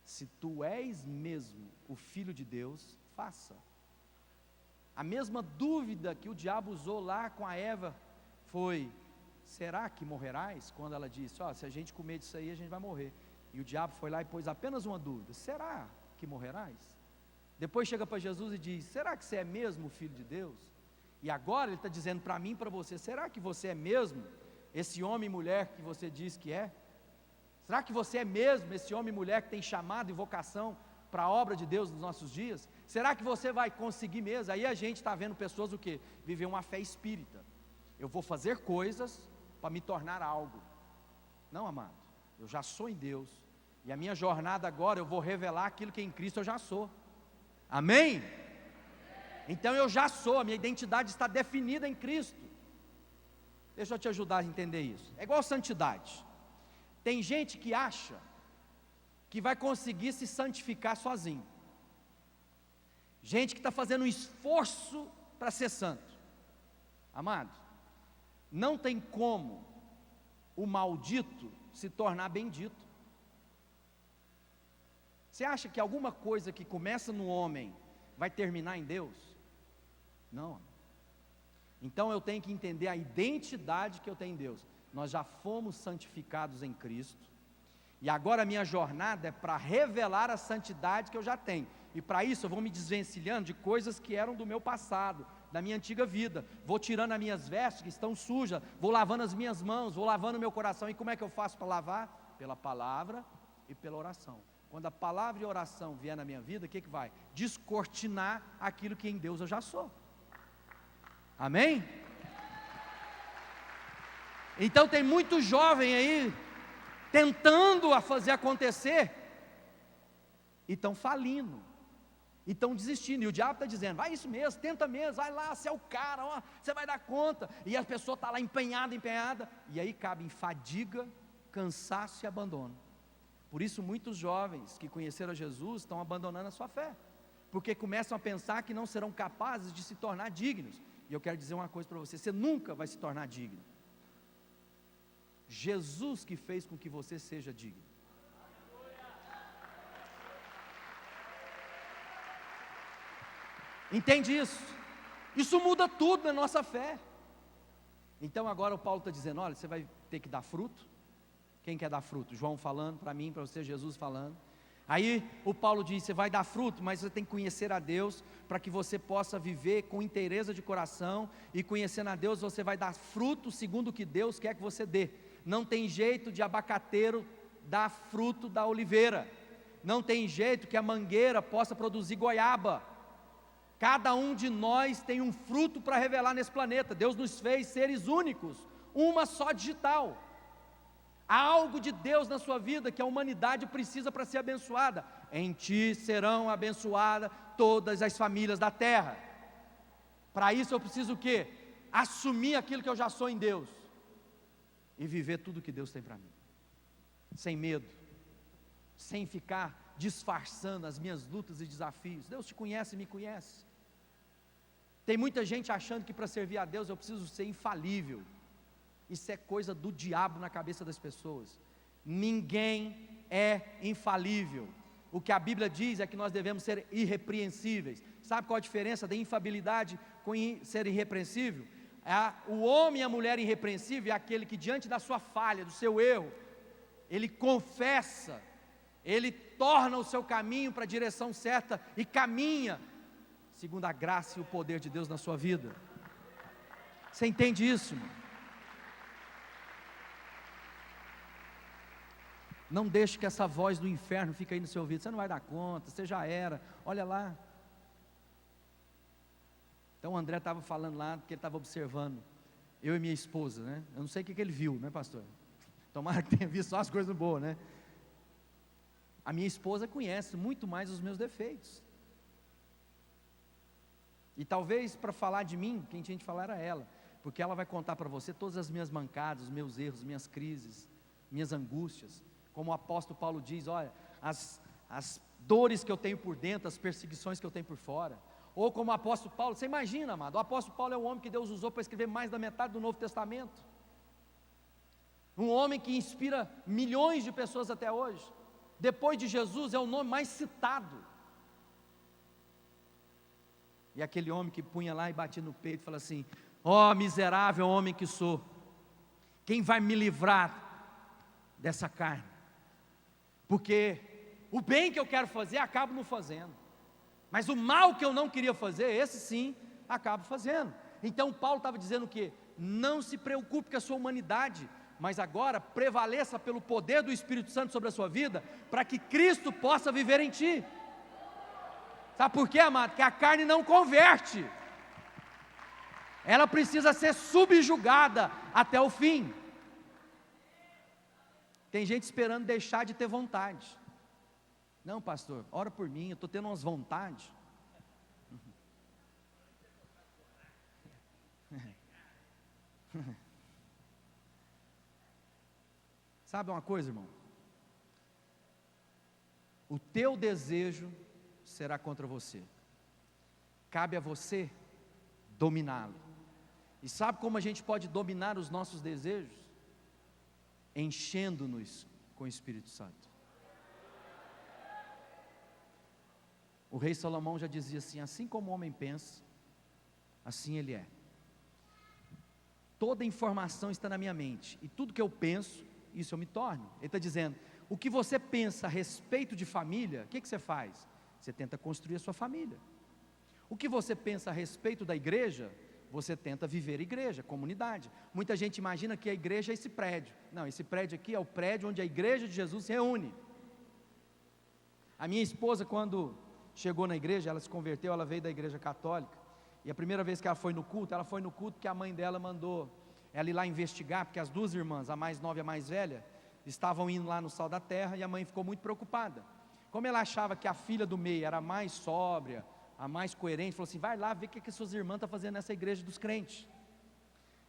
Se tu és mesmo o Filho de Deus, faça. A mesma dúvida que o diabo usou lá com a Eva foi: será que morrerás? Quando ela disse: se a gente comer disso aí, a gente vai morrer. E o diabo foi lá e pôs apenas uma dúvida: será que morrerás? Depois chega para Jesus e diz: será que você é mesmo o Filho de Deus? E agora Ele está dizendo para mim e para você: será que você é mesmo esse homem e mulher que você diz que é? Será que você é mesmo esse homem e mulher que tem chamado e vocação para a obra de Deus nos nossos dias? Será que você vai conseguir mesmo? Aí a gente está vendo pessoas o quê? Viver uma fé espírita. Eu vou fazer coisas para me tornar algo. Não, amado, eu já sou em Deus, e a minha jornada agora eu vou revelar aquilo que em Cristo eu já sou. Amém? Então eu já sou, a minha identidade está definida em Cristo. Deixa eu te ajudar a entender isso. É igual santidade. Tem gente que acha que vai conseguir se santificar sozinho. Gente que está fazendo um esforço para ser santo. Amado, não tem como o maldito se tornar bendito. Você acha que alguma coisa que começa no homem vai terminar em Deus? Não. Então eu tenho que entender a identidade que eu tenho em Deus. Nós já fomos santificados em Cristo, e agora a minha jornada é para revelar a santidade que eu já tenho. E para isso eu vou me desvencilhando de coisas que eram do meu passado, da minha antiga vida. Vou tirando as minhas vestes que estão sujas, vou lavando as minhas mãos, vou lavando o meu coração. E como é que eu faço para lavar? Pela palavra e pela oração. Quando a palavra e a oração vier na minha vida, o que vai? Descortinar aquilo que em Deus eu já sou. Amém? Então tem muito jovem aí tentando a fazer acontecer e estão falindo, e estão desistindo, e o diabo está dizendo: vai isso mesmo, tenta mesmo, vai lá, você é o cara, ó, você vai dar conta, e a pessoa está lá empenhada, e aí cabe em fadiga, cansaço e abandono. Por isso muitos jovens que conheceram Jesus estão abandonando a sua fé, porque começam a pensar que não serão capazes de se tornar dignos. E eu quero dizer uma coisa para você: você nunca vai se tornar digno. Jesus que fez com que você seja digno. Entende isso? Isso muda tudo na nossa fé. Então agora o Paulo está dizendo: olha, você vai ter que dar fruto. Quem quer dar fruto? João falando para mim, para você, Jesus falando. Aí o Paulo diz: você vai dar fruto, mas você tem que conhecer a Deus, para que você possa viver com inteireza de coração, e conhecendo a Deus você vai dar fruto segundo o que Deus quer que você dê. Não tem jeito de abacateiro dar fruto da oliveira, não tem jeito que a mangueira possa produzir goiaba. Cada um de nós tem um fruto para revelar nesse planeta. Deus nos fez seres únicos, uma só digital. Há algo de Deus na sua vida que a humanidade precisa para ser abençoada. Em ti serão abençoadas todas as famílias da terra. Para isso eu preciso o quê? Assumir aquilo que eu já sou em Deus e viver tudo que Deus tem para mim, sem medo, sem ficar disfarçando as minhas lutas e desafios. Deus te conhece e me conhece. Tem muita gente achando que para servir a Deus eu preciso ser infalível. Isso é coisa do diabo na cabeça das pessoas. Ninguém é infalível. O que a Bíblia diz é que nós devemos ser irrepreensíveis. Sabe qual a diferença da infabilidade com ser irrepreensível? O homem e a mulher irrepreensível é aquele que diante da sua falha, do seu erro, ele confessa, ele torna o seu caminho para a direção certa e caminha segundo a graça e o poder de Deus na sua vida. Você entende isso, irmão? Não deixe que essa voz do inferno fique aí no seu ouvido: você não vai dar conta, você já era, olha lá. Então o André estava falando lá, porque ele estava observando eu e minha esposa, né? Eu não sei o que ele viu, né, pastor? Tomara que tenha visto só as coisas boas, né? A minha esposa conhece muito mais os meus defeitos. E talvez para falar de mim, quem tinha de falar era ela, porque ela vai contar para você todas as minhas mancadas, os meus erros, minhas crises, minhas angústias. Como o apóstolo Paulo diz: olha, as dores que eu tenho por dentro, as perseguições que eu tenho por fora. Ou como o apóstolo Paulo, você imagina, amado, o apóstolo Paulo é o homem que Deus usou para escrever mais da metade do Novo Testamento. Um homem que inspira milhões de pessoas até hoje. Depois de Jesus é o nome mais citado. E aquele homem que punha lá e batia no peito e fala assim: ó miserável homem que sou, quem vai me livrar dessa carne? Porque o bem que eu quero fazer, acabo não fazendo, mas o mal que eu não queria fazer, esse sim, acabo fazendo. Então Paulo estava dizendo o quê? Não se preocupe com a sua humanidade, mas agora prevaleça pelo poder do Espírito Santo sobre a sua vida, para que Cristo possa viver em ti. Sabe por quê, amado? Porque a carne não converte, ela precisa ser subjugada até o fim. Tem gente esperando deixar de ter vontade. Não, pastor, ora por mim, eu estou tendo umas vontades. Sabe uma coisa, irmão? O teu desejo será contra você. Cabe a você dominá-lo. E sabe como a gente pode dominar os nossos desejos? Enchendo-nos com o Espírito Santo. O rei Salomão já dizia assim: assim como o homem pensa, assim ele é. Toda informação está na minha mente, e tudo que eu penso, isso eu me torno. Ele está dizendo, o que você pensa a respeito de família, o que você faz? Você tenta construir a sua família. O que você pensa a respeito da igreja, você tenta viver a igreja, comunidade. Muita gente imagina que a igreja é esse prédio. Não, esse prédio aqui é o prédio onde a igreja de Jesus se reúne. A minha esposa, quando chegou na igreja, ela se converteu, ela veio da igreja católica, e a primeira vez que ela foi no culto que a mãe dela mandou ela ir lá investigar, porque as duas irmãs, a mais nova e a mais velha, estavam indo lá no Sal da Terra, e a mãe ficou muito preocupada. Como ela achava que a filha do meio era a mais sóbria, a mais coerente, falou assim, vai lá ver o que suas irmãs estão fazendo nessa igreja dos crentes.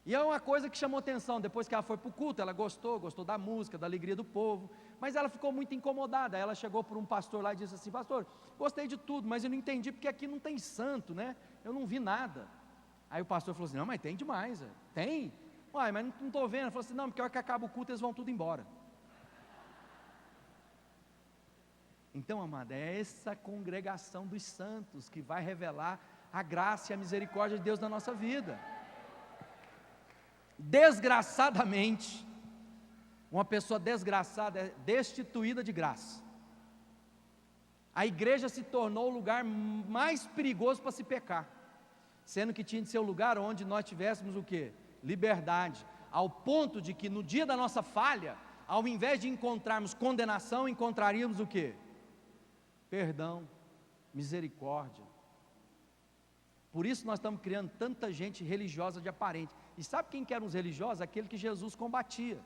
E é uma coisa que chamou atenção, depois que ela foi para o culto, ela gostou da música, da alegria do povo, mas ela ficou muito incomodada. Ela chegou por um pastor lá e disse assim, pastor, gostei de tudo, mas eu não entendi porque aqui não tem santo, né? Eu não vi nada. Aí o pastor falou assim, não, mas tem demais, tem? Uai, mas não estou vendo. Ele falou assim, não, porque a hora que acaba o culto eles vão tudo embora. Então, amada, é essa congregação dos santos que vai revelar a graça e a misericórdia de Deus na nossa vida. Desgraçadamente, uma pessoa desgraçada é destituída de graça. A igreja se tornou o lugar mais perigoso para se pecar, sendo que tinha de ser o lugar onde nós tivéssemos o quê? Liberdade, ao ponto de que no dia da nossa falha, ao invés de encontrarmos condenação, encontraríamos o quê? Perdão, misericórdia. Por isso nós estamos criando tanta gente religiosa de aparente. E sabe quem que eram os religiosos? Aquele que Jesus combatia.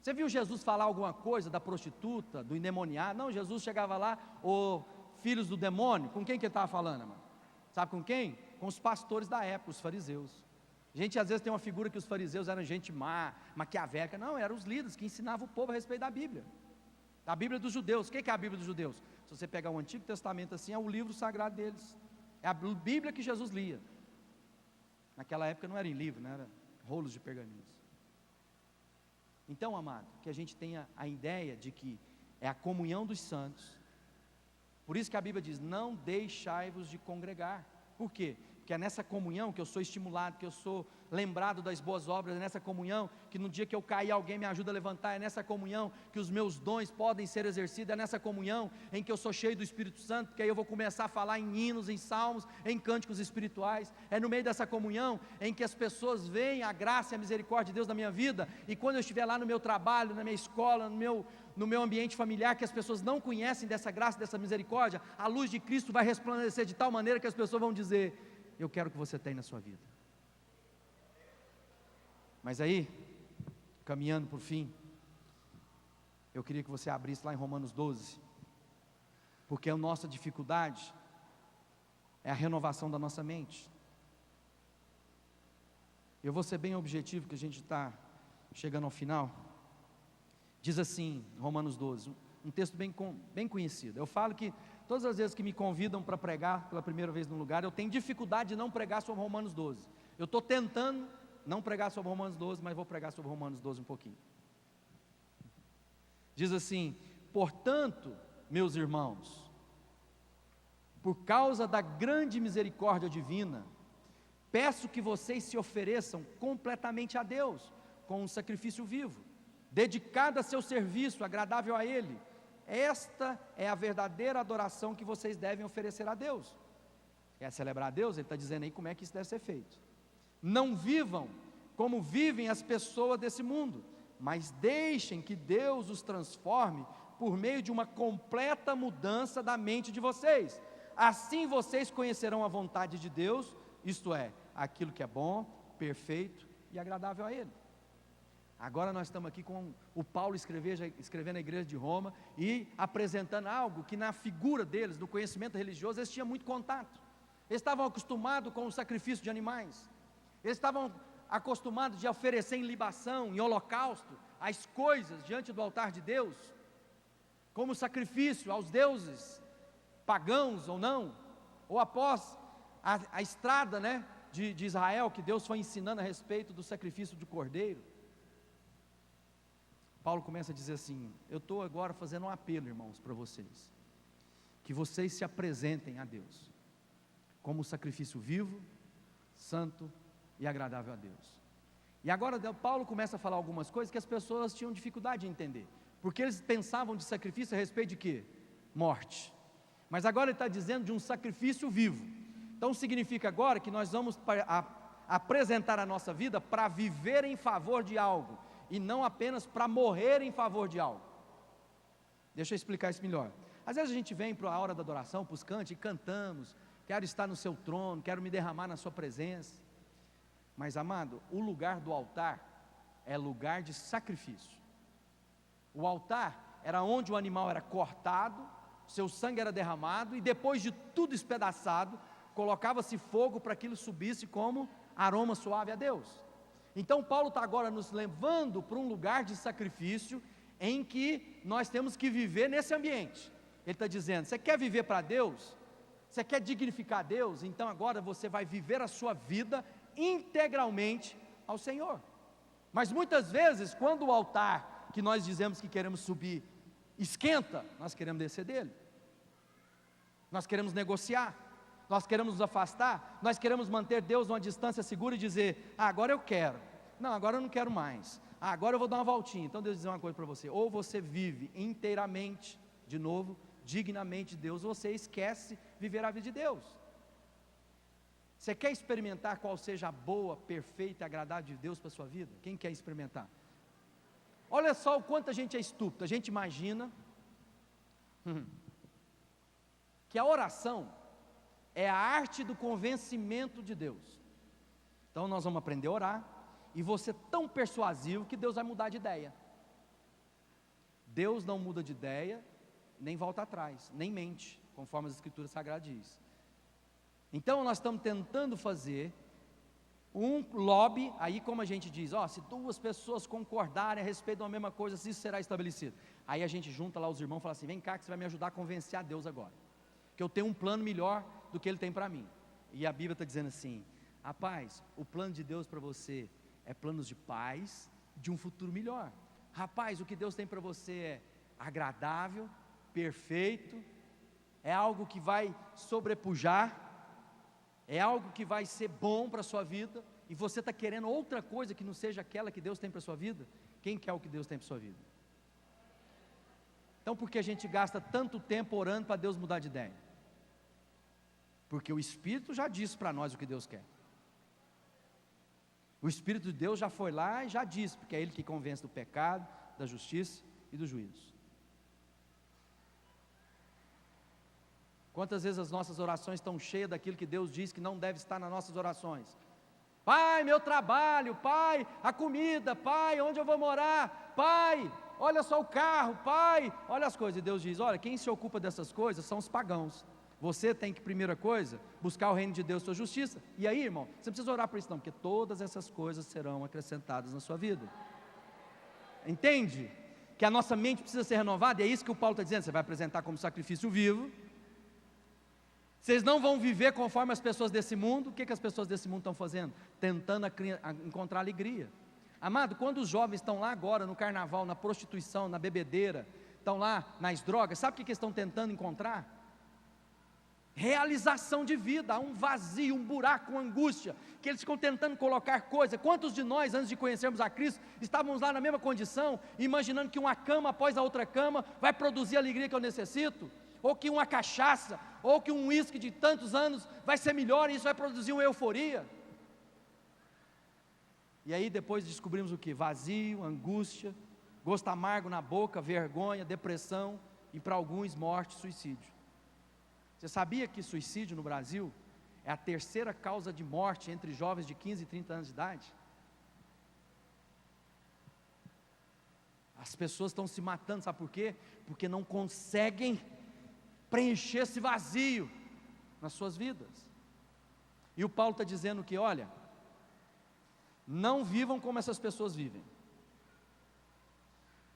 Você viu Jesus falar alguma coisa da prostituta, do endemoniado? Não, Jesus chegava lá, filhos do demônio, com quem que ele estava falando, irmão? Sabe com quem? Com os pastores da época, os fariseus. A gente às vezes tem uma figura que os fariseus eram gente má, maquiavélica. Não, eram os líderes que ensinavam o povo a respeito da Bíblia. A Bíblia dos judeus. O que é a Bíblia dos judeus? Se você pegar o Antigo Testamento assim, é o livro sagrado deles. É a Bíblia que Jesus lia. Naquela época não era em livro, né? Era rolos de pergaminhos. Então, amado, que a gente tenha a ideia de que é a comunhão dos santos. Por isso que a Bíblia diz, não deixai-vos de congregar. Por quê? Porque é nessa comunhão que eu sou estimulado, que eu sou lembrado das boas obras, é nessa comunhão que no dia que eu cair alguém me ajuda a levantar, é nessa comunhão que os meus dons podem ser exercidos, é nessa comunhão em que eu sou cheio do Espírito Santo, porque aí eu vou começar a falar em hinos, em salmos, em cânticos espirituais. É no meio dessa comunhão em que as pessoas veem a graça e a misericórdia de Deus na minha vida, e quando eu estiver lá no meu trabalho, na minha escola, no meu ambiente familiar, que as pessoas não conhecem dessa graça, dessa misericórdia, a luz de Cristo vai resplandecer de tal maneira que as pessoas vão dizer, eu quero que você tenha na sua vida. Mas aí, caminhando por fim, eu queria que você abrisse lá em Romanos 12, porque a nossa dificuldade é a renovação da nossa mente. Eu vou ser bem objetivo, que a gente está chegando ao final. Diz assim, Romanos 12, um texto bem conhecido. Eu falo que todas as vezes que me convidam para pregar pela primeira vez num lugar, eu tenho dificuldade de não pregar sobre Romanos 12. Eu estou tentando não pregar sobre Romanos 12, mas vou pregar sobre Romanos 12 um pouquinho. Diz assim, portanto, meus irmãos, por causa da grande misericórdia divina, peço que vocês se ofereçam completamente a Deus, com um sacrifício vivo, dedicado a seu serviço, agradável a Ele. Esta é a verdadeira adoração que vocês devem oferecer a Deus. Quer celebrar a Deus? Ele está dizendo aí como é que isso deve ser feito. Não vivam como vivem as pessoas desse mundo, mas deixem que Deus os transforme por meio de uma completa mudança da mente de vocês. Assim vocês conhecerão a vontade de Deus, isto é, aquilo que é bom, perfeito e agradável a Ele. Agora nós estamos aqui com o Paulo escrevendo a igreja de Roma e apresentando algo que na figura deles, no conhecimento religioso, eles tinham muito contato. Eles estavam acostumados com o sacrifício de animais, eles estavam acostumados de oferecer em libação, em holocausto, as coisas diante do altar de Deus, como sacrifício aos deuses, pagãos ou não, ou após a estrada, né, de Israel, que Deus foi ensinando a respeito do sacrifício do cordeiro. Paulo começa a dizer assim: eu estou agora fazendo um apelo, irmãos, para vocês, que vocês se apresentem a Deus, como um sacrifício vivo, santo e agradável a Deus. E agora Paulo começa a falar algumas coisas que as pessoas tinham dificuldade de entender, porque eles pensavam de sacrifício a respeito de quê? Morte. Mas agora ele está dizendo de um sacrifício vivo. Então significa agora que nós vamos apresentar a nossa vida para viver em favor de algo, e não apenas para morrer em favor de algo. Deixa eu explicar isso melhor. Às vezes a gente vem para a hora da adoração, para os cantos, e cantamos: quero estar no seu trono, quero me derramar na sua presença. Mas amado, o lugar do altar é lugar de sacrifício. O altar era onde o animal era cortado, seu sangue era derramado, e depois de tudo espedaçado, colocava-se fogo para que aquilo subisse como aroma suave a Deus. Então Paulo está agora nos levando para um lugar de sacrifício, em que nós temos que viver nesse ambiente. Ele está dizendo: você quer viver para Deus? Você quer dignificar Deus? Então agora você vai viver a sua vida integralmente ao Senhor. Mas muitas vezes, quando o altar que nós dizemos que queremos subir esquenta, nós queremos descer dele, nós queremos negociar, nós queremos nos afastar, nós queremos manter Deus numa distância segura e dizer: agora eu quero, não, agora eu não quero mais, agora eu vou dar uma voltinha. Então Deus diz uma coisa para você: ou você vive inteiramente, de novo, dignamente de Deus, ou você esquece viver a vida de Deus. Você quer experimentar qual seja a boa, perfeita e agradável de Deus para a sua vida? Quem quer experimentar? Olha só o quanto a gente é estúpido. A gente imagina que a oração é a arte do convencimento de Deus. Então nós vamos aprender a orar, e você é tão persuasivo que Deus vai mudar de ideia. Deus não muda de ideia, nem volta atrás, nem mente, conforme as Escrituras Sagradas diz. Então nós estamos tentando fazer um lobby, aí como a gente diz, se duas pessoas concordarem a respeito de uma mesma coisa, isso será estabelecido. Aí a gente junta lá os irmãos e fala assim: vem cá que você vai me ajudar a convencer a Deus agora, que eu tenho um plano melhor do que Ele tem para mim. E a Bíblia está dizendo assim: rapaz, o plano de Deus para você é planos de paz, de um futuro melhor. Rapaz, o que Deus tem para você é agradável, perfeito, é algo que vai sobrepujar, é algo que vai ser bom para a sua vida, e você está querendo outra coisa que não seja aquela que Deus tem para a sua vida. Quem quer o que Deus tem para a sua vida? Então por que a gente gasta tanto tempo orando para Deus mudar de ideia? Porque o Espírito já disse para nós o que Deus quer. O Espírito de Deus já foi lá e já disse, porque é Ele que convence do pecado, da justiça e do juízo. Quantas vezes as nossas orações estão cheias daquilo que Deus diz que não deve estar nas nossas orações? Pai, meu trabalho, pai, a comida, pai, onde eu vou morar, pai, olha só o carro, pai, olha as coisas. E Deus diz: olha, quem se ocupa dessas coisas são os pagãos. Você tem que, primeira coisa, buscar o reino de Deus, sua justiça. E aí, irmão, você não precisa orar por isso não, porque todas essas coisas serão acrescentadas na sua vida. Entende? Que a nossa mente precisa ser renovada, e é isso que o Paulo está dizendo. Você vai apresentar como sacrifício vivo. Vocês não vão viver conforme as pessoas desse mundo. O que as pessoas desse mundo estão fazendo? Tentando encontrar alegria. Amado, quando os jovens estão lá agora no carnaval, na prostituição, na bebedeira, estão lá nas drogas, sabe o que eles estão tentando encontrar? Realização de vida. Há um vazio, um buraco, uma angústia, que eles ficam tentando colocar coisa. Quantos de nós, antes de conhecermos a Cristo, estávamos lá na mesma condição, imaginando que uma cama após a outra cama vai produzir a alegria que eu necessito? Ou que uma cachaça, ou que um uísque de tantos anos vai ser melhor, e isso vai produzir uma euforia? E aí depois descobrimos o que? Vazio, angústia, gosto amargo na boca, vergonha, depressão e para alguns morte, suicídio. Você sabia que suicídio no Brasil é a terceira causa de morte entre jovens de 15 e 30 anos de idade? As pessoas estão se matando, sabe por quê? Porque não conseguem preencher esse vazio nas suas vidas. E o Paulo está dizendo que, olha, não vivam como essas pessoas vivem,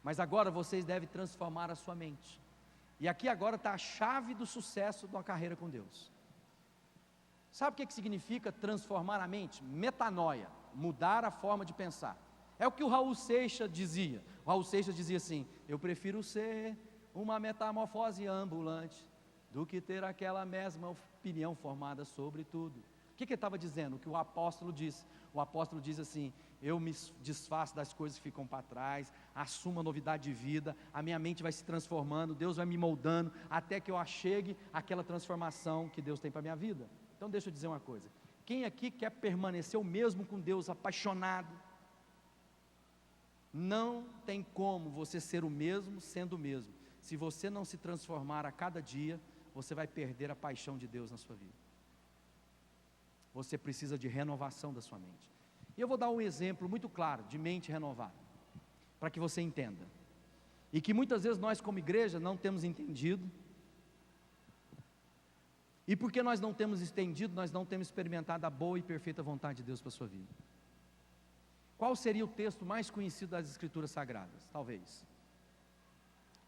mas agora vocês devem transformar a sua mente. E aqui agora está a chave do sucesso de uma carreira com Deus. Sabe o que significa transformar a mente? Metanoia, mudar a forma de pensar. É o que o Raul Seixas dizia. O Raul Seixas dizia assim: eu prefiro ser uma metamorfose ambulante do que ter aquela mesma opinião formada sobre tudo. O que ele estava dizendo? O que o apóstolo disse. O apóstolo diz assim: eu me desfaço das coisas que ficam para trás, assumo a novidade de vida, a minha mente vai se transformando, Deus vai me moldando, até que eu achegue aquela transformação que Deus tem para a minha vida. Então deixa eu dizer uma coisa: quem aqui quer permanecer o mesmo com Deus, apaixonado? Não tem como você ser o mesmo sendo o mesmo. Se você não se transformar a cada dia, você vai perder a paixão de Deus na sua vida. Você precisa de renovação da sua mente. E eu vou dar um exemplo muito claro de mente renovada, para que você entenda. E que muitas vezes nós como igreja não temos entendido. E porque nós não temos entendido, nós não temos experimentado a boa e perfeita vontade de Deus para a sua vida. Qual seria o texto mais conhecido das Escrituras Sagradas? Talvez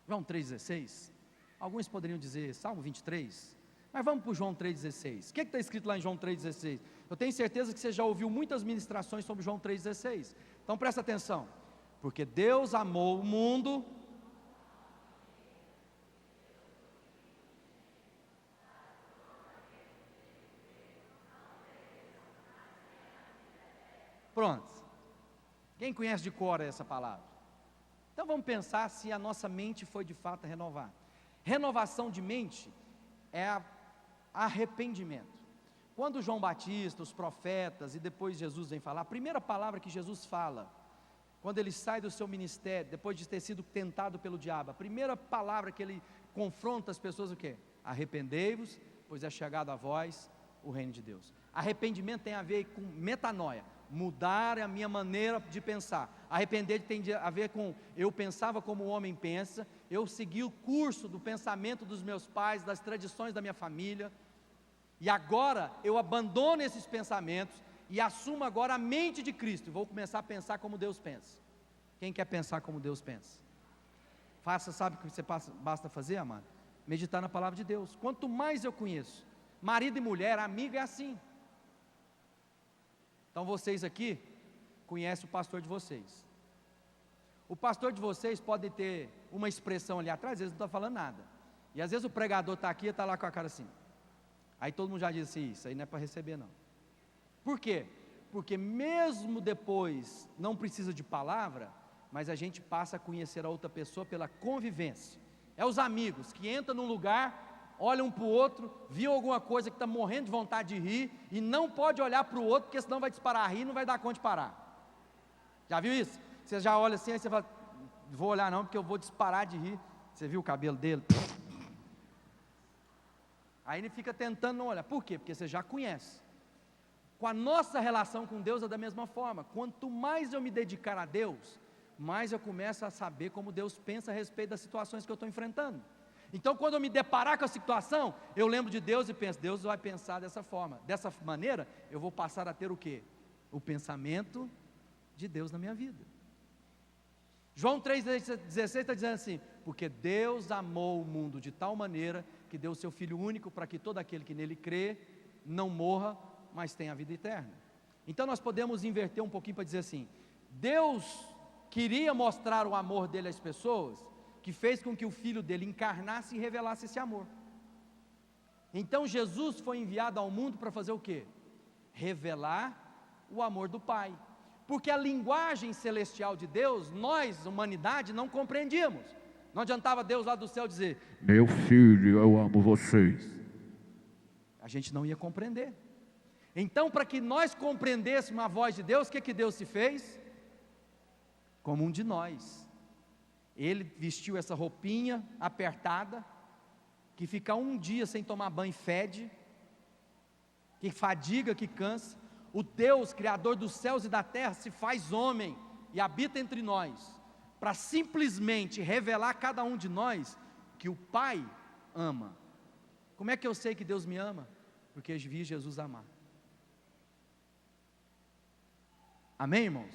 João 3,16. Alguns poderiam dizer Salmo 23. Mas vamos para o João 3,16. O que está escrito lá em João 3,16? Eu tenho certeza que você já ouviu muitas ministrações sobre João 3,16. Então presta atenção. Porque Deus amou o mundo. Pronto. Quem conhece de cor essa palavra? Então vamos pensar se a nossa mente foi de fato renovada. Renovação de mente é arrependimento. Quando João Batista, os profetas e depois Jesus vem falar, a primeira palavra que Jesus fala, quando ele sai do seu ministério, depois de ter sido tentado pelo diabo, a primeira palavra que ele confronta as pessoas, o quê? Arrependei-vos, pois é chegado a vós o reino de Deus. Arrependimento tem a ver com metanoia, mudar a minha maneira de pensar. Arrepender tem a ver com, eu pensava como o homem pensa, eu segui o curso do pensamento dos meus pais, das tradições da minha família, e agora eu abandono esses pensamentos, e assumo agora a mente de Cristo, e vou começar a pensar como Deus pensa. Quem quer pensar como Deus pensa? Sabe o que você basta fazer, amado? Meditar na palavra de Deus. Quanto mais eu conheço, marido e mulher, amigo é assim. Então vocês aqui conhecem o pastor de vocês. O pastor de vocês pode ter uma expressão ali atrás, às vezes não está falando nada. E às vezes o pregador está aqui e está lá com a cara assim. Aí todo mundo já diz assim, isso aí não é para receber não. Por quê? Porque mesmo depois, não precisa de palavra, mas a gente passa a conhecer a outra pessoa pela convivência. É os amigos que entram num lugar, olha um para o outro, viu alguma coisa que está morrendo de vontade de rir, e não pode olhar para o outro, porque senão vai disparar a rir e não vai dar conta de parar. Já viu isso? Você já olha assim, aí você fala, vou olhar não, porque eu vou disparar de rir. Você viu o cabelo dele? Aí ele fica tentando não olhar. Por quê? Porque você já conhece. Com a nossa relação com Deus é da mesma forma. Quanto mais eu me dedicar a Deus, mais eu começo a saber como Deus pensa a respeito das situações que eu estou enfrentando. Então quando eu me deparar com a situação, eu lembro de Deus e penso, Deus vai pensar dessa forma. Dessa maneira, eu vou passar a ter o quê? O pensamento de Deus na minha vida. João 3,16 está dizendo assim, porque Deus amou o mundo de tal maneira, que deu o seu Filho único, para que todo aquele que nele crê, não morra, mas tenha a vida eterna. Então nós podemos inverter um pouquinho para dizer assim, Deus queria mostrar o amor dele às pessoas, que fez com que o Filho dele encarnasse e revelasse esse amor. Então Jesus foi enviado ao mundo para fazer o quê? Revelar o amor do Pai. Porque a linguagem celestial de Deus, nós, humanidade, não compreendíamos. Não adiantava Deus lá do céu dizer, meu filho, eu amo vocês. A gente não ia compreender. Então, para que nós compreendêssemos a voz de Deus, o que Deus se fez? Como um de nós. Ele vestiu essa roupinha apertada, que fica um dia sem tomar banho fede, que fadiga, que cansa. O Deus, Criador dos céus e da terra, se faz homem e habita entre nós, para simplesmente revelar a cada um de nós que o Pai ama. Como é que eu sei que Deus me ama? Porque eu vi Jesus amar. Amém, irmãos?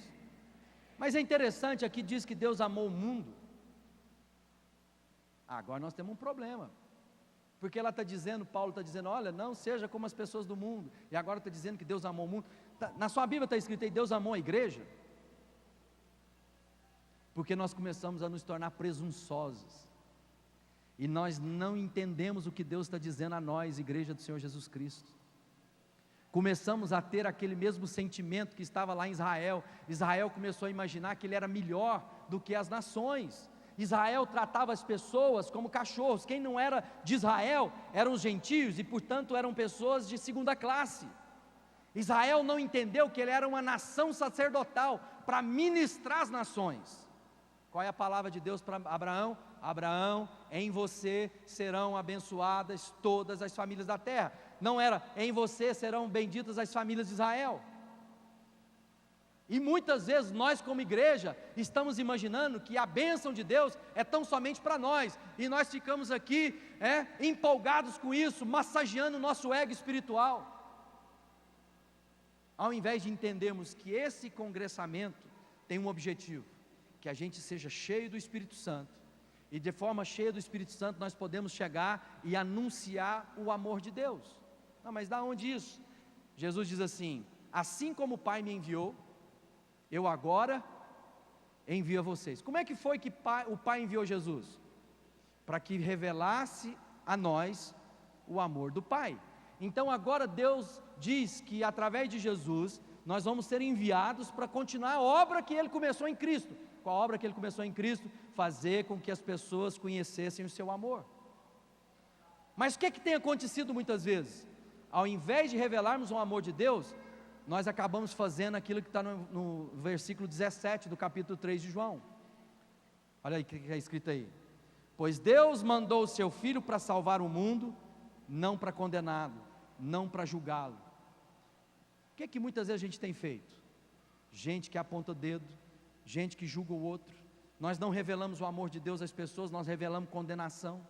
Mas é interessante, aqui diz que Deus amou o mundo. Agora nós temos um problema, porque ela está dizendo, Paulo está dizendo, olha, não seja como as pessoas do mundo, e agora está dizendo que Deus amou o mundo. Na sua Bíblia está escrito aí, Deus amou a igreja, porque nós começamos a nos tornar presunçosos, e nós não entendemos o que Deus está dizendo a nós, igreja do Senhor Jesus Cristo. Começamos a ter aquele mesmo sentimento que estava lá em Israel. Israel começou a imaginar que ele era melhor do que as nações. Israel tratava as pessoas como cachorros. Quem não era de Israel eram os gentios e, portanto, eram pessoas de segunda classe. Israel não entendeu que ele era uma nação sacerdotal para ministrar as nações. Qual é a palavra de Deus para Abraão? Abraão, em você serão abençoadas todas as famílias da terra. Não era, em você serão benditas as famílias de Israel. E muitas vezes nós como igreja estamos imaginando que a bênção de Deus é tão somente para nós, e nós ficamos aqui empolgados com isso, massageando o nosso ego espiritual, ao invés de entendermos que esse congressamento tem um objetivo, que a gente seja cheio do Espírito Santo, e de forma cheia do Espírito Santo nós podemos chegar e anunciar o amor de Deus. Não, mas da onde isso? Jesus diz assim, assim como o Pai me enviou, eu agora envio a vocês. Como é que foi que o Pai enviou Jesus? Para que revelasse a nós o amor do Pai. Então agora Deus diz que através de Jesus, nós vamos ser enviados para continuar a obra que Ele começou em Cristo. Qual a obra que Ele começou em Cristo? Fazer com que as pessoas conhecessem o seu amor. Mas o que tem acontecido muitas vezes? Ao invés de revelarmos o amor de Deus, nós acabamos fazendo aquilo que está no versículo 17 do capítulo 3 de João. Olha aí o que é escrito aí. Pois Deus mandou o seu Filho para salvar o mundo, não para condená-lo, não para julgá-lo. O que muitas vezes a gente tem feito? Gente que aponta o dedo, gente que julga o outro. Nós não revelamos o amor de Deus às pessoas, nós revelamos condenação.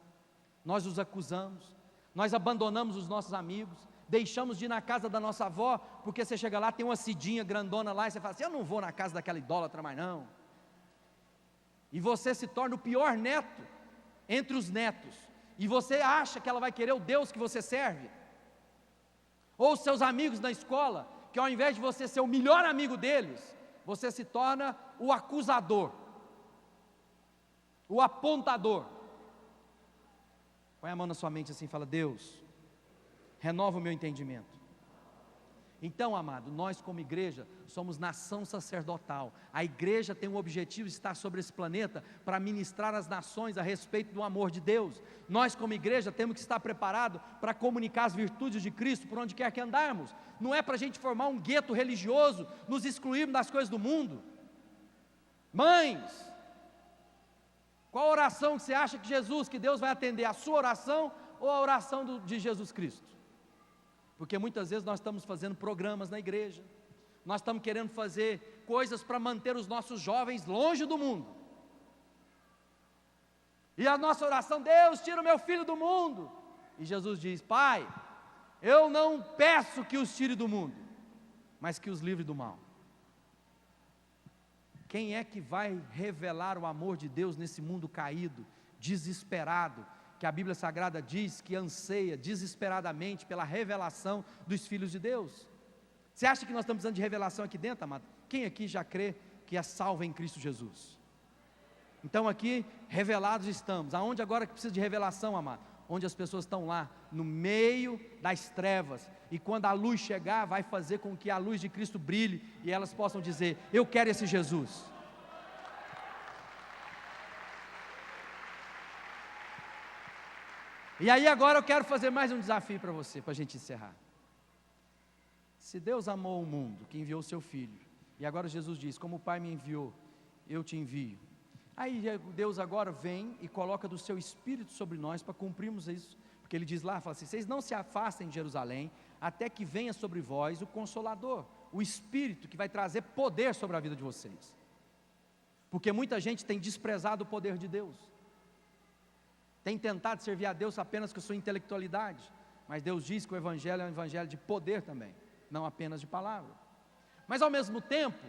Nós os acusamos, nós abandonamos os nossos amigos, deixamos de ir na casa da nossa avó, porque você chega lá, tem uma cidinha grandona lá, e você fala assim, eu não vou na casa daquela idólatra mais não. E você se torna o pior neto entre os netos, e você acha que ela vai querer o Deus que você serve. Ou seus amigos na escola, que ao invés de você ser o melhor amigo deles, você se torna o acusador, o apontador. Põe a mão na sua mente assim e fala, Deus, renova o meu entendimento. Então, amado, nós como igreja somos nação sacerdotal. A igreja tem o objetivo de estar sobre esse planeta para ministrar às nações a respeito do amor de Deus. Nós como igreja temos que estar preparados para comunicar as virtudes de Cristo por onde quer que andarmos. Não é para a gente formar um gueto religioso, nos excluirmos das coisas do mundo. Mães, qual oração que você acha que Deus vai atender? A sua oração ou a oração de Jesus Cristo? Porque muitas vezes nós estamos fazendo programas na igreja, nós estamos querendo fazer coisas para manter os nossos jovens longe do mundo, e a nossa oração, Deus tira o meu filho do mundo, e Jesus diz, Pai, eu não peço que os tire do mundo, mas que os livre do mal. Quem é que vai revelar o amor de Deus nesse mundo caído, desesperado, que a Bíblia Sagrada diz que anseia desesperadamente pela revelação dos filhos de Deus? Você acha que nós estamos precisando de revelação aqui dentro, amado? Quem aqui já crê que é salvo em Cristo Jesus? Então aqui, revelados estamos. Aonde agora que precisa de revelação, amado? Onde as pessoas estão lá, no meio das trevas, e quando a luz chegar, vai fazer com que a luz de Cristo brilhe, e elas possam dizer, eu quero esse Jesus. E aí agora eu quero fazer mais um desafio para você, para a gente encerrar. Se Deus amou o mundo, que enviou o seu Filho, e agora Jesus diz, como o Pai me enviou, eu te envio. Aí Deus agora vem e coloca do seu Espírito sobre nós para cumprirmos isso, porque Ele diz lá, fala assim, vocês não se afastem de Jerusalém, até que venha sobre vós o Consolador, o Espírito que vai trazer poder sobre a vida de vocês, porque muita gente tem desprezado o poder de Deus, tem tentado servir a Deus apenas com a sua intelectualidade, mas Deus diz que o Evangelho é um Evangelho de poder também, não apenas de palavra. Mas ao mesmo tempo,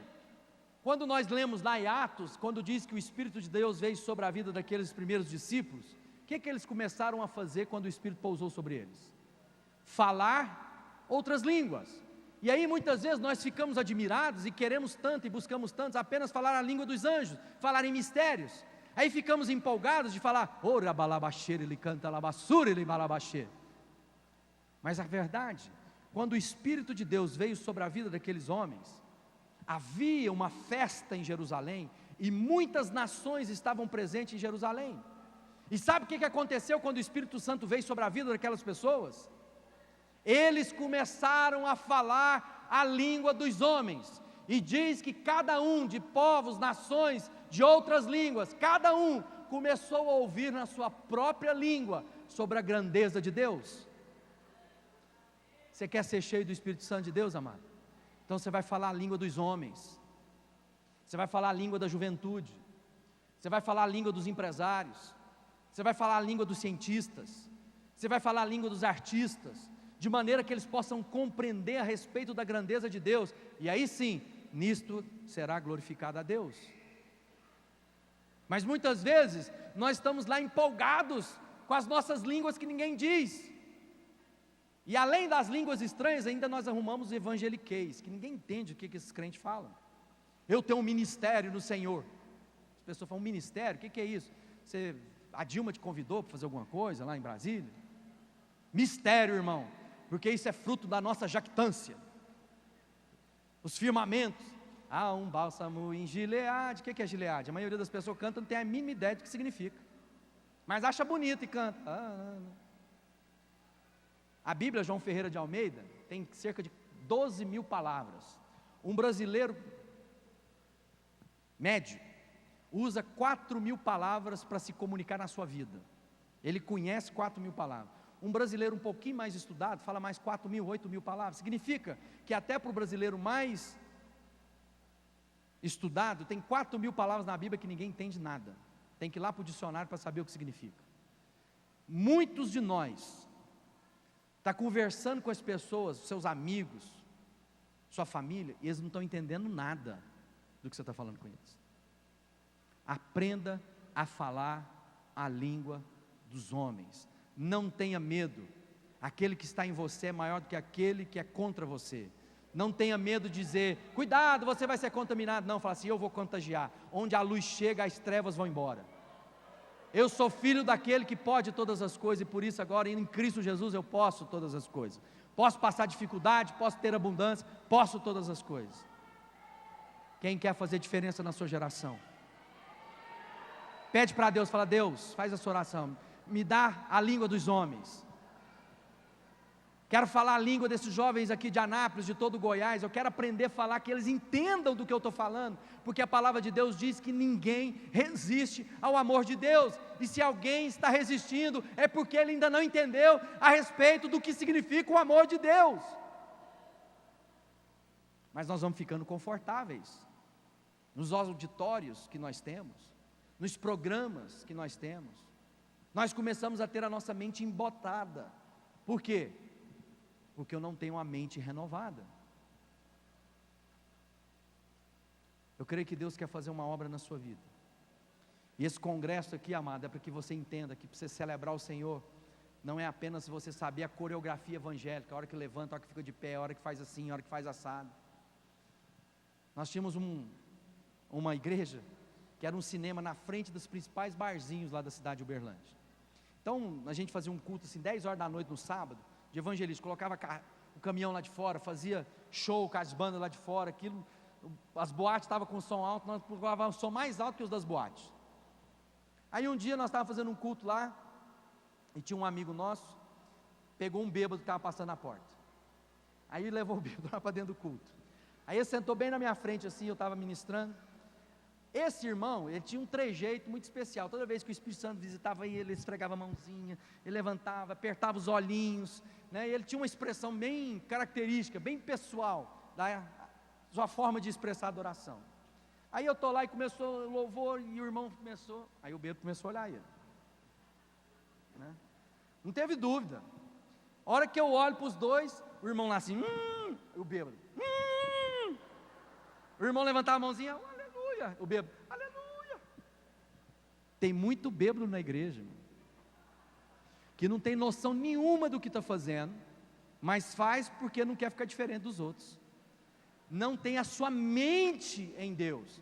quando nós lemos lá em Atos, quando diz que o Espírito de Deus veio sobre a vida daqueles primeiros discípulos, o que eles começaram a fazer quando o Espírito pousou sobre eles? Falar outras línguas. E aí muitas vezes nós ficamos admirados e queremos tanto e buscamos tanto apenas falar a língua dos anjos, falar em mistérios. Aí ficamos empolgados de falar, ora balabaxer, ele canta labassura, ele balabaxer. Mas a verdade, quando o Espírito de Deus veio sobre a vida daqueles homens, havia uma festa em Jerusalém, e muitas nações estavam presentes em Jerusalém. E sabe o que aconteceu quando o Espírito Santo veio sobre a vida daquelas pessoas? Eles começaram a falar a língua dos homens, e diz que cada um de povos, nações, de outras línguas, cada um começou a ouvir na sua própria língua, sobre a grandeza de Deus. Você quer ser cheio do Espírito Santo de Deus, amado? Então você vai falar a língua dos homens, você vai falar a língua da juventude, você vai falar a língua dos empresários, você vai falar a língua dos cientistas, você vai falar a língua dos artistas, de maneira que eles possam compreender a respeito da grandeza de Deus, e aí sim, nisto será glorificado a Deus. Mas muitas vezes, nós estamos lá empolgados com as nossas línguas que ninguém diz, e além das línguas estranhas, ainda nós arrumamos evangeliqueis, que ninguém entende o que esses crentes falam. Eu tenho um ministério no Senhor. As pessoas falam, um ministério? O que é isso? A Dilma te convidou para fazer alguma coisa lá em Brasília? Mistério, irmão, porque isso é fruto da nossa jactância. Os firmamentos. Há um bálsamo em Gileade. O que é Gileade? A maioria das pessoas canta, não tem a mínima ideia do que significa, mas acha bonito e canta. A Bíblia João Ferreira de Almeida tem cerca de 12 mil palavras. Um brasileiro médio usa 4 mil palavras para se comunicar na sua vida. Ele conhece 4 mil palavras. Um brasileiro um pouquinho mais estudado fala mais 4 mil, 8 mil palavras. Significa que até para o brasileiro mais estudado, tem 4 mil palavras na Bíblia que ninguém entende nada. Tem que ir lá para o dicionário para saber o que significa. Muitos de nós está conversando com as pessoas, seus amigos, sua família, e eles não estão entendendo nada do que você está falando com eles. Aprenda a falar a língua dos homens, não tenha medo, aquele que está em você é maior do que aquele que é contra você. Não tenha medo de dizer, cuidado, você vai ser contaminado. Não, fala assim, eu vou contagiar. Onde a luz chega, as trevas vão embora. Eu sou filho daquele que pode todas as coisas, e por isso agora em Cristo Jesus eu posso todas as coisas. Posso passar dificuldade, posso ter abundância, posso todas as coisas. Quem quer fazer diferença na sua geração? Pede para Deus, fala, Deus, faz a sua oração, me dá a língua dos homens. Quero falar a língua desses jovens aqui de Anápolis, de todo Goiás. Eu quero aprender a falar, que eles entendam do que eu estou falando, porque a palavra de Deus diz que ninguém resiste ao amor de Deus, e se alguém está resistindo, é porque ele ainda não entendeu a respeito do que significa o amor de Deus. Mas nós vamos ficando confortáveis, nos auditórios que nós temos, nos programas que nós temos, nós começamos a ter a nossa mente embotada. Por quê? Porque eu não tenho a mente renovada. Eu creio que Deus quer fazer uma obra na sua vida, e esse congresso aqui, amado, é para que você entenda que para você celebrar o Senhor, não é apenas você saber a coreografia evangélica, a hora que levanta, a hora que fica de pé, a hora que faz assim, a hora que faz assado. Nós tínhamos uma igreja, que era um cinema na frente dos principais barzinhos lá da cidade de Uberlândia. Então a gente fazia um culto assim, 10 horas da noite no sábado, de evangelista, colocava o caminhão lá de fora, fazia show com as bandas lá de fora, aquilo, as boates estavam com som alto, nós colocávamos som mais alto que os das boates. Aí um dia nós estávamos fazendo um culto lá, e tinha um amigo nosso, pegou um bêbado que estava passando na porta. Aí levou o bêbado lá para dentro do culto. Aí ele sentou bem na minha frente assim, eu estava ministrando. Esse irmão, ele tinha um trejeito muito especial. Toda vez que o Espírito Santo visitava ele esfregava a mãozinha, ele levantava, apertava os olhinhos, né? E ele tinha uma expressão bem característica, bem pessoal, da sua forma de expressar adoração. Aí eu estou lá e começou o louvor, e o irmão começou, aí o bêbado começou a olhar ele, né? Não teve dúvida. A hora que eu olho para os dois, o irmão lá assim, o bêbado, o irmão levantava a mãozinha, aleluia, o bêbado, aleluia. Tem muito bêbado na igreja, irmão, que não tem noção nenhuma do que está fazendo, mas faz porque não quer ficar diferente dos outros, não tem a sua mente em Deus.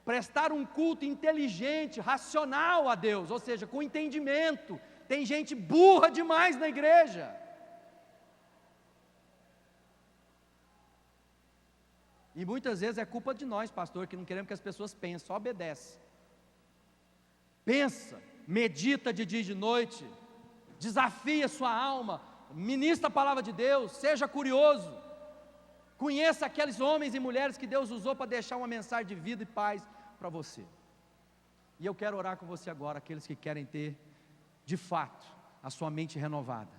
Prestar um culto inteligente, racional a Deus, ou seja, com entendimento. Tem gente burra demais na igreja. E muitas vezes é culpa de nós, pastor, que não queremos que as pessoas pensem, só obedece. Pensa, medita de dia e de noite, desafia sua alma, ministra a palavra de Deus, seja curioso, conheça aqueles homens e mulheres que Deus usou para deixar uma mensagem de vida e paz para você. E eu quero orar com você agora, aqueles que querem ter, de fato, a sua mente renovada,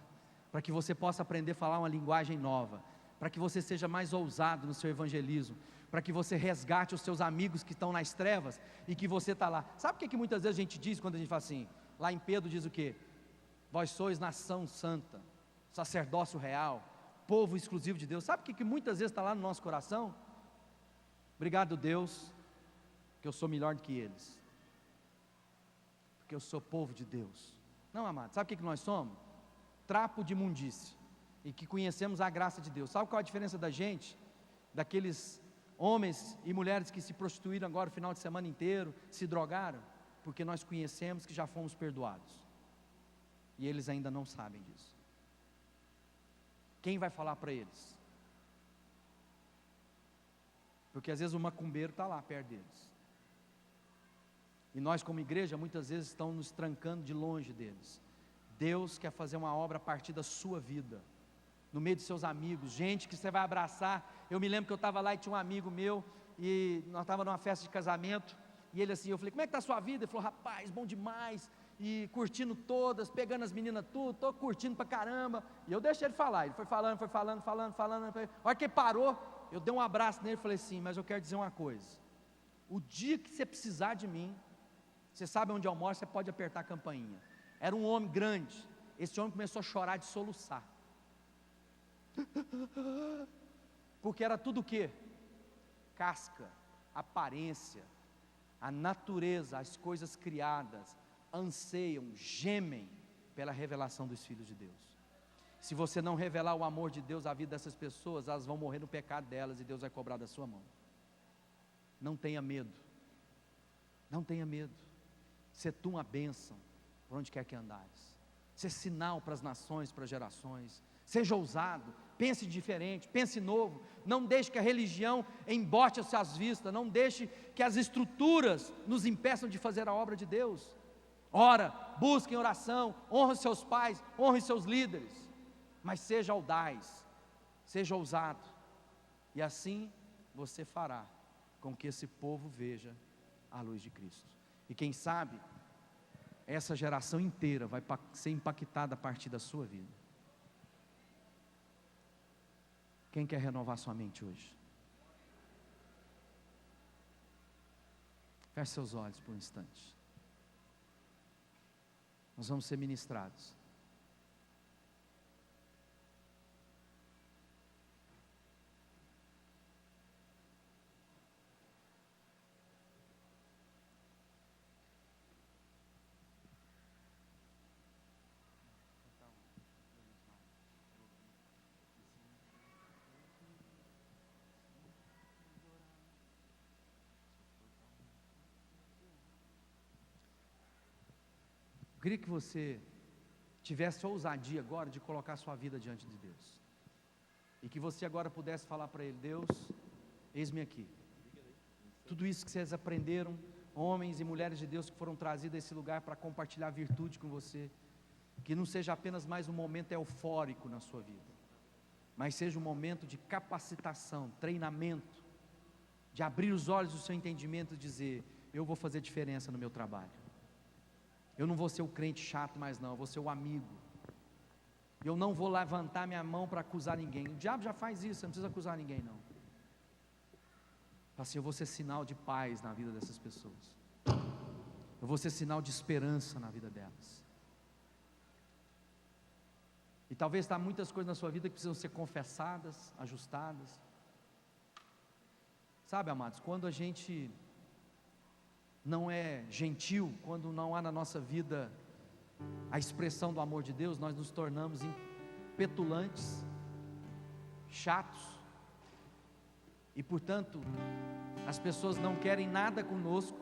para que você possa aprender a falar uma linguagem nova, para que você seja mais ousado no seu evangelismo, para que você resgate os seus amigos que estão nas trevas, e que você está lá. Sabe o que muitas vezes a gente diz, quando a gente fala assim, lá em Pedro diz o quê? Vós sois nação santa, sacerdócio real, povo exclusivo de Deus. Sabe o que muitas vezes está lá no nosso coração? Obrigado, Deus, que eu sou melhor do que eles, porque eu sou povo de Deus. Não, amado, sabe o que nós somos? Trapo de imundície, e que conhecemos a graça de Deus. Sabe qual a diferença da gente, daqueles homens e mulheres que se prostituíram agora o final de semana inteiro, se drogaram? Porque nós conhecemos que já fomos perdoados, e eles ainda não sabem disso. Quem vai falar para eles? Porque às vezes o macumbeiro está lá perto deles, e nós como igreja muitas vezes estamos nos trancando de longe deles. Deus quer fazer uma obra a partir da sua vida, no meio dos seus amigos, gente que você vai abraçar. Eu me lembro que eu estava lá e tinha um amigo meu, e nós estávamos numa festa de casamento, e ele assim, eu falei, como é que está a sua vida? Ele falou, rapaz, bom demais, e curtindo todas, pegando as meninas tudo, estou curtindo pra caramba. E eu deixei ele falar, ele foi falando, a hora que ele parou, eu dei um abraço nele e falei assim, mas eu quero dizer uma coisa, o dia que você precisar de mim, você sabe onde eu moro, você pode apertar a campainha. Era um homem grande, esse homem começou a chorar de soluçar, porque era tudo o quê? Casca, aparência. A natureza, as coisas criadas, anseiam, gemem pela revelação dos filhos de Deus. Se você não revelar o amor de Deus à vida dessas pessoas, elas vão morrer no pecado delas, e Deus vai cobrar da sua mão. Não tenha medo, não tenha medo. Ser tu uma bênção por onde quer que andares, ser sinal para as nações, para as gerações. Seja ousado, pense diferente, pense novo. Não deixe que a religião embote as suas vistas, não deixe que as estruturas nos impeçam de fazer a obra de Deus. Ora, busque em oração, honre seus pais, honre seus líderes, mas seja audaz, seja ousado, e assim você fará com que esse povo veja a luz de Cristo. E quem sabe, essa geração inteira vai ser impactada a partir da sua vida. Quem quer renovar sua mente hoje? Feche seus olhos por um instante. Nós vamos ser ministrados. Eu queria que você tivesse a ousadia agora de colocar a sua vida diante de Deus, e que você agora pudesse falar para Ele: Deus, eis-me aqui. Tudo isso que vocês aprenderam, homens e mulheres de Deus que foram trazidos a esse lugar para compartilhar virtude com você, que não seja apenas mais um momento eufórico na sua vida, mas seja um momento de capacitação, treinamento, de abrir os olhos do seu entendimento e dizer: eu vou fazer diferença no meu trabalho. Eu não vou ser o crente chato mais não, eu vou ser o amigo. Eu não vou levantar minha mão para acusar ninguém. O diabo já faz isso, você não precisa acusar ninguém não. Assim, eu vou ser sinal de paz na vida dessas pessoas. Eu vou ser sinal de esperança na vida delas. E talvez está muitas coisas na sua vida que precisam ser confessadas, ajustadas. Sabe, amados, quando a gente não é gentil, quando não há na nossa vida a expressão do amor de Deus, nós nos tornamos petulantes, chatos, e portanto, as pessoas não querem nada conosco,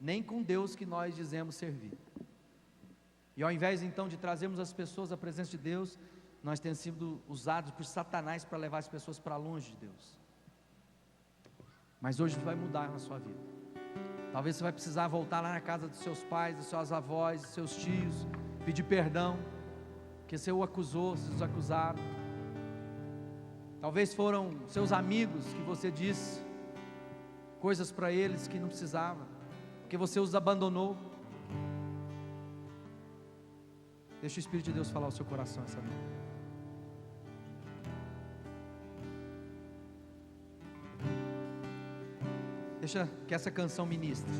nem com Deus que nós dizemos servir. E ao invés então de trazermos as pessoas à presença de Deus, nós temos sido usados por Satanás para levar as pessoas para longe de Deus. Mas hoje vai mudar na sua vida. Talvez você vai precisar voltar lá na casa dos seus pais, dos seus avós, dos seus tios, pedir perdão, porque você o acusou, vocês os acusaram. Talvez foram seus amigos que você disse coisas para eles que não precisava, porque você os abandonou. Deixa o Espírito de Deus falar ao seu coração essa noite. Deixa que essa canção ministre.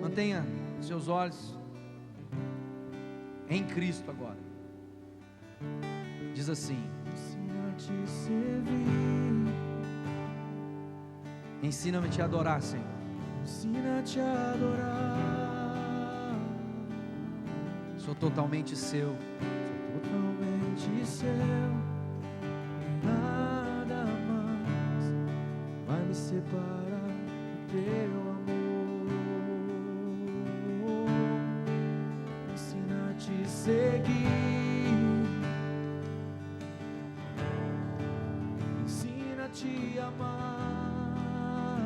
Mantenha seus olhos em Cristo agora. Diz assim: ensina-te servir. Ensina-me a te adorar, Senhor. Ensina-te a adorar. Sou totalmente seu. Sou totalmente seu. Nada mais vai me separar do teu amor. Ensina-te a seguir. Ensina-te a amar.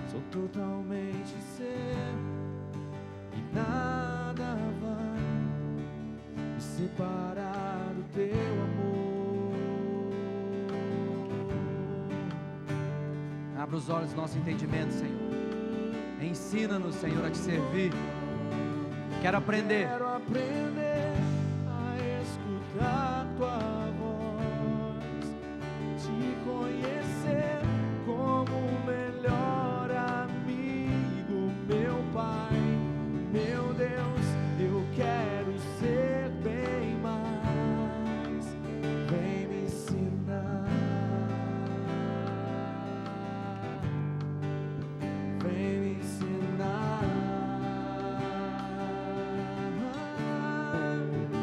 Sou totalmente seu. Nada vai me separar do teu amor. Abra os olhos do nosso entendimento, Senhor. Ensina-nos, Senhor, a te servir. Quero aprender a escutar tua voz, te conhecer como o melhor amigo, meu Pai. Meu Deus, eu quero ser bem mais. Vem me ensinar. Vem me ensinar.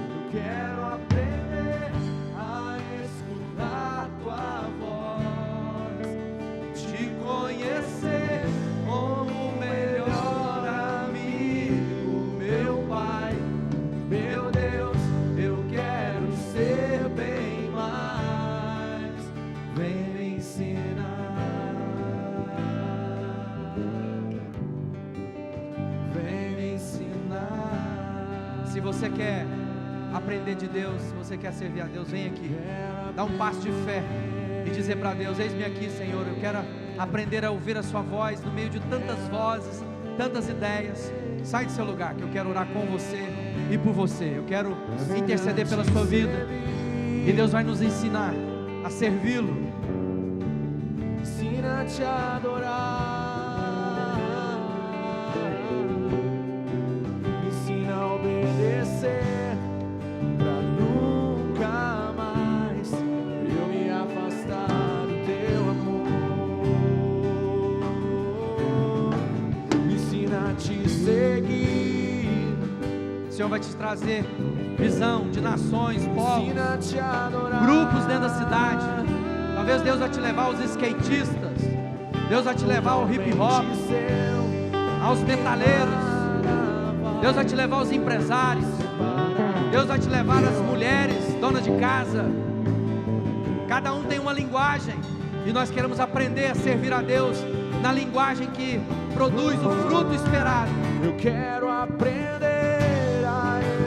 Eu quero aprender a escutar tua voz, te conhecer como o melhor amigo, meu Pai. Meu Deus, eu quero ser bem mais. Vem me ensinar. Vem me ensinar. Se você quer aprender de Deus, se você quer servir a Deus, vem aqui, dá um passo de fé e dizer para Deus: eis-me aqui, Senhor, eu quero aprender a ouvir a sua voz no meio de tantas vozes, tantas ideias. Sai do seu lugar, que eu quero orar com você e por você. Eu quero interceder pela sua vida, e Deus vai nos ensinar a servi-lo. Ensina-te a adorar, ensina a obedecer, pra nunca mais eu me afastar do teu amor. Ensina a te seguir. O Senhor vai te trazer visão de nações, povos, grupos dentro da cidade. Talvez Deus vai te levar aos skatistas, Deus vai te levar ao hip hop, aos metaleiros, Deus vai te levar aos empresários, Deus vai te levar às mulheres, donas de casa. Cada um tem uma linguagem, e nós queremos aprender a servir a Deus na linguagem que produz o fruto esperado. Eu quero aprender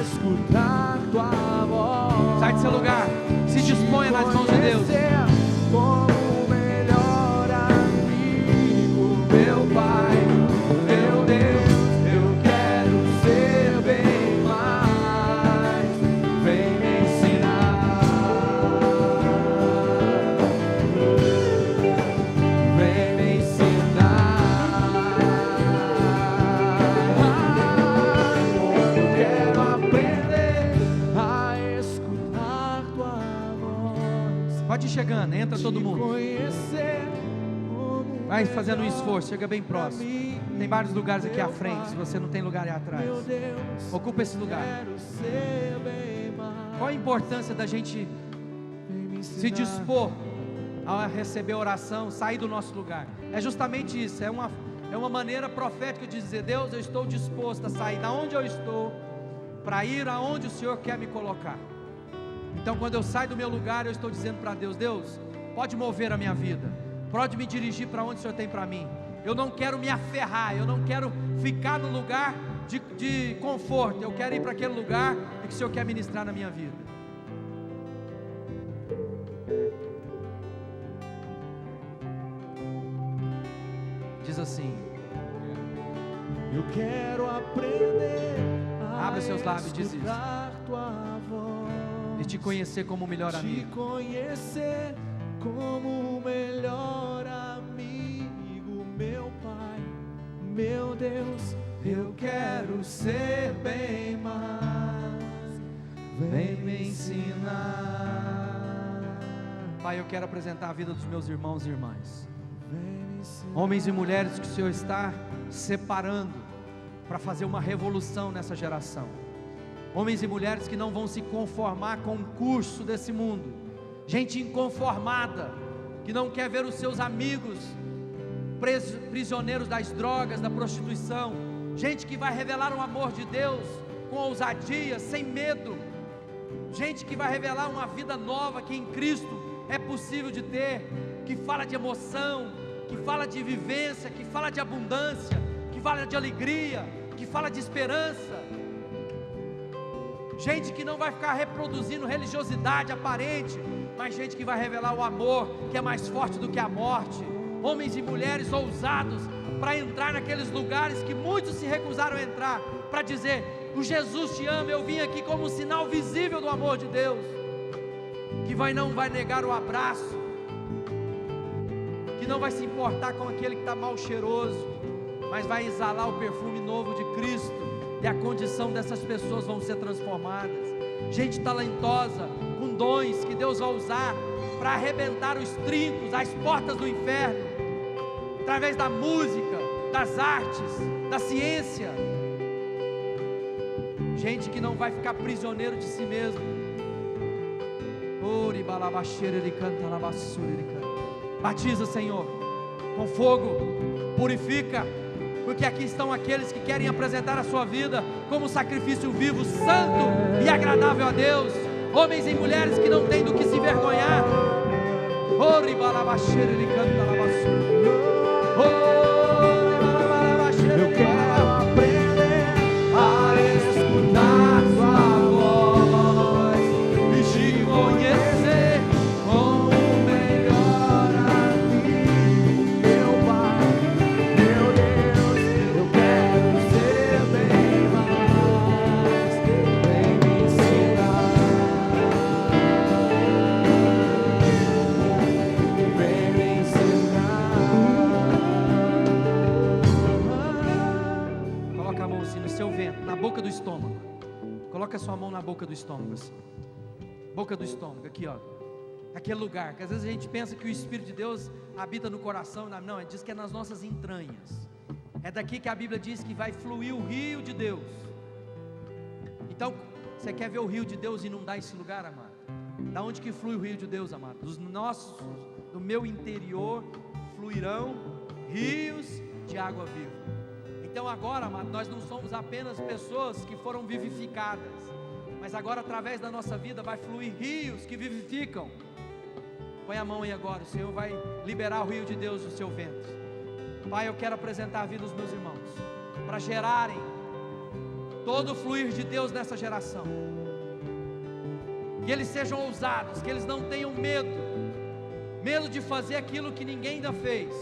escutar tua voz. Sai do seu lugar, se disponha nas mãos de Deus. Como o melhor amigo, meu Pai, meu Deus, eu quero ser bem mais. Vem me ensinar, vem me ensinar. Eu quero aprender a escutar tua voz. Pode ir chegando, entra todo mundo. Vai fazendo um esforço, chega bem próximo. Tem vários lugares aqui à frente, se você não tem lugar aí atrás. Ocupa esse lugar. Qual a importância da gente se dispor a receber oração, sair do nosso lugar? É justamente isso, é uma maneira profética de dizer: Deus, eu estou disposto a sair da onde eu estou, para ir aonde o Senhor quer me colocar. Então quando eu saio do meu lugar, eu estou dizendo para Deus: Deus, pode mover a minha vida, pode me dirigir para onde o Senhor tem para mim. Eu não quero me aferrar, eu não quero ficar no lugar de conforto, eu quero ir para aquele lugar que o Senhor quer ministrar na minha vida. Diz assim: eu quero aprender a abre os seus lábios, diz isso, tua voz, e te conhecer como o melhor amigo. te conhecer como o melhor amigo, meu Pai, meu Deus, eu quero ser bem mais. Vem me ensinar. Pai, eu quero apresentar a vida dos meus irmãos e irmãs, Vem me ensinar. homens e mulheres que o Senhor está separando para fazer uma revolução nessa geração. Homens e mulheres que não vão se conformar com o curso desse mundo. Gente inconformada, que não quer ver os seus amigos prisioneiros das drogas, da prostituição. Gente que vai revelar o amor de Deus com ousadia, sem medo. Gente que vai revelar uma vida nova que em Cristo é possível de ter, que fala de emoção, que fala de vivência, que fala de abundância, que fala de alegria, que fala de esperança. Gente que não vai ficar reproduzindo religiosidade aparente, mas gente que vai revelar o amor, que é mais forte do que a morte. Homens e mulheres ousados para entrar naqueles lugares que muitos se recusaram a entrar, para dizer: o Jesus te ama. Eu vim aqui como um sinal visível do amor de Deus, que não vai negar o abraço, que não vai se importar com aquele que está mal cheiroso, mas vai exalar o perfume novo de Cristo, e a condição dessas pessoas vão ser transformadas. Gente talentosa, com dons que Deus vai usar para arrebentar os trincos, as portas do inferno, através da música, das artes, da ciência. Gente que não vai ficar prisioneiro de si mesmo. Batiza, Senhor, com fogo, purifica, porque aqui estão aqueles que querem apresentar a sua vida como sacrifício vivo, santo e agradável a Deus. Homens e mulheres que não têm do que se envergonhar. Eu quero aprender a escutar sua voz e te conhecer como o melhor amigo, meu Pai, meu Deus, eu quero ser bem mais. Vem me ensinar, vem me ensinar. Coloca a mão assim no seu ventre, na boca do estômago. Coloca a sua mão na boca do estômago assim. Boca do estômago, aqui ó. Aquele lugar, que às vezes a gente pensa que o Espírito de Deus habita no coração. Não, ele diz que é nas nossas entranhas. É daqui que a Bíblia diz que vai fluir o rio de Deus. Então, você quer ver o rio de Deus inundar esse lugar, amado? Da onde que flui o rio de Deus, amado? Do meu interior fluirão rios de água viva. Então agora, amado, nós não somos apenas pessoas que foram vivificadas, mas agora através da nossa vida vai fluir rios que vivificam. Põe a mão aí agora, o Senhor vai liberar o rio de Deus no seu ventre. Pai, eu quero apresentar a vida dos meus irmãos, para gerarem todo o fluir de Deus nessa geração. Que eles sejam ousados, que eles não tenham medo de fazer aquilo que ninguém ainda fez.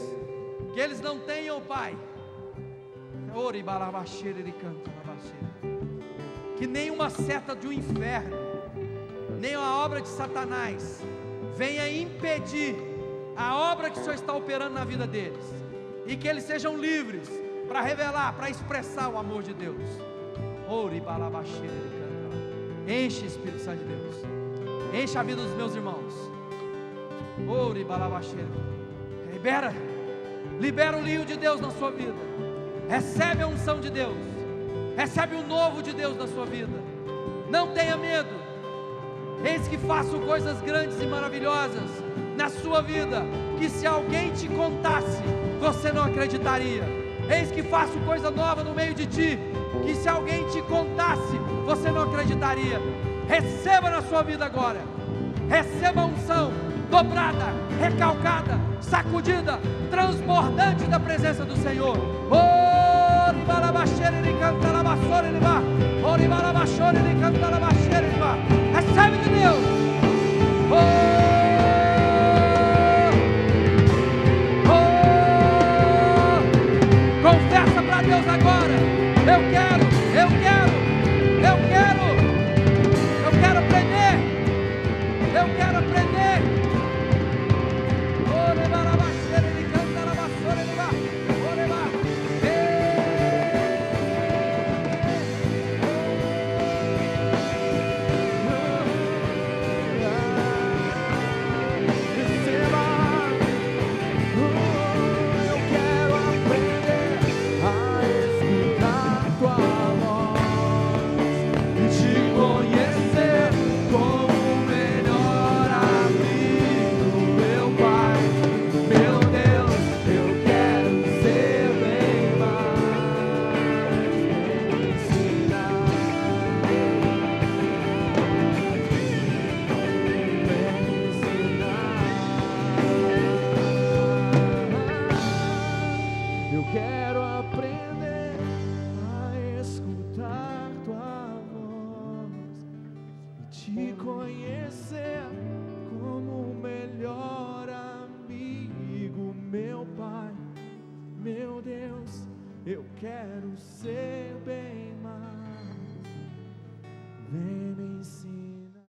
Que eles não tenham, Pai, que nenhuma seta do inferno, nem a obra de Satanás venha impedir a obra que o Senhor está operando na vida deles, e que eles sejam livres para revelar, para expressar o amor de Deus. Enche, Espírito Santo de Deus, enche a vida dos meus irmãos. Libera o lírio de Deus na sua vida. Recebe a unção de Deus, recebe o novo de Deus na sua vida. Não tenha medo. Eis que faço coisas grandes e maravilhosas na sua vida, que se alguém te contasse, você não acreditaria. Eis que faço coisa nova no meio de ti, que se alguém te contasse, você não acreditaria. Receba na sua vida agora, receba a unção dobrada, recalcada, sacudida, transbordante da presença do Senhor. Recebe de Deus. Confessa para Deus agora: eu quero aprender, eu quero aprender. Eu quero ser bem mais. Vem me ensinar.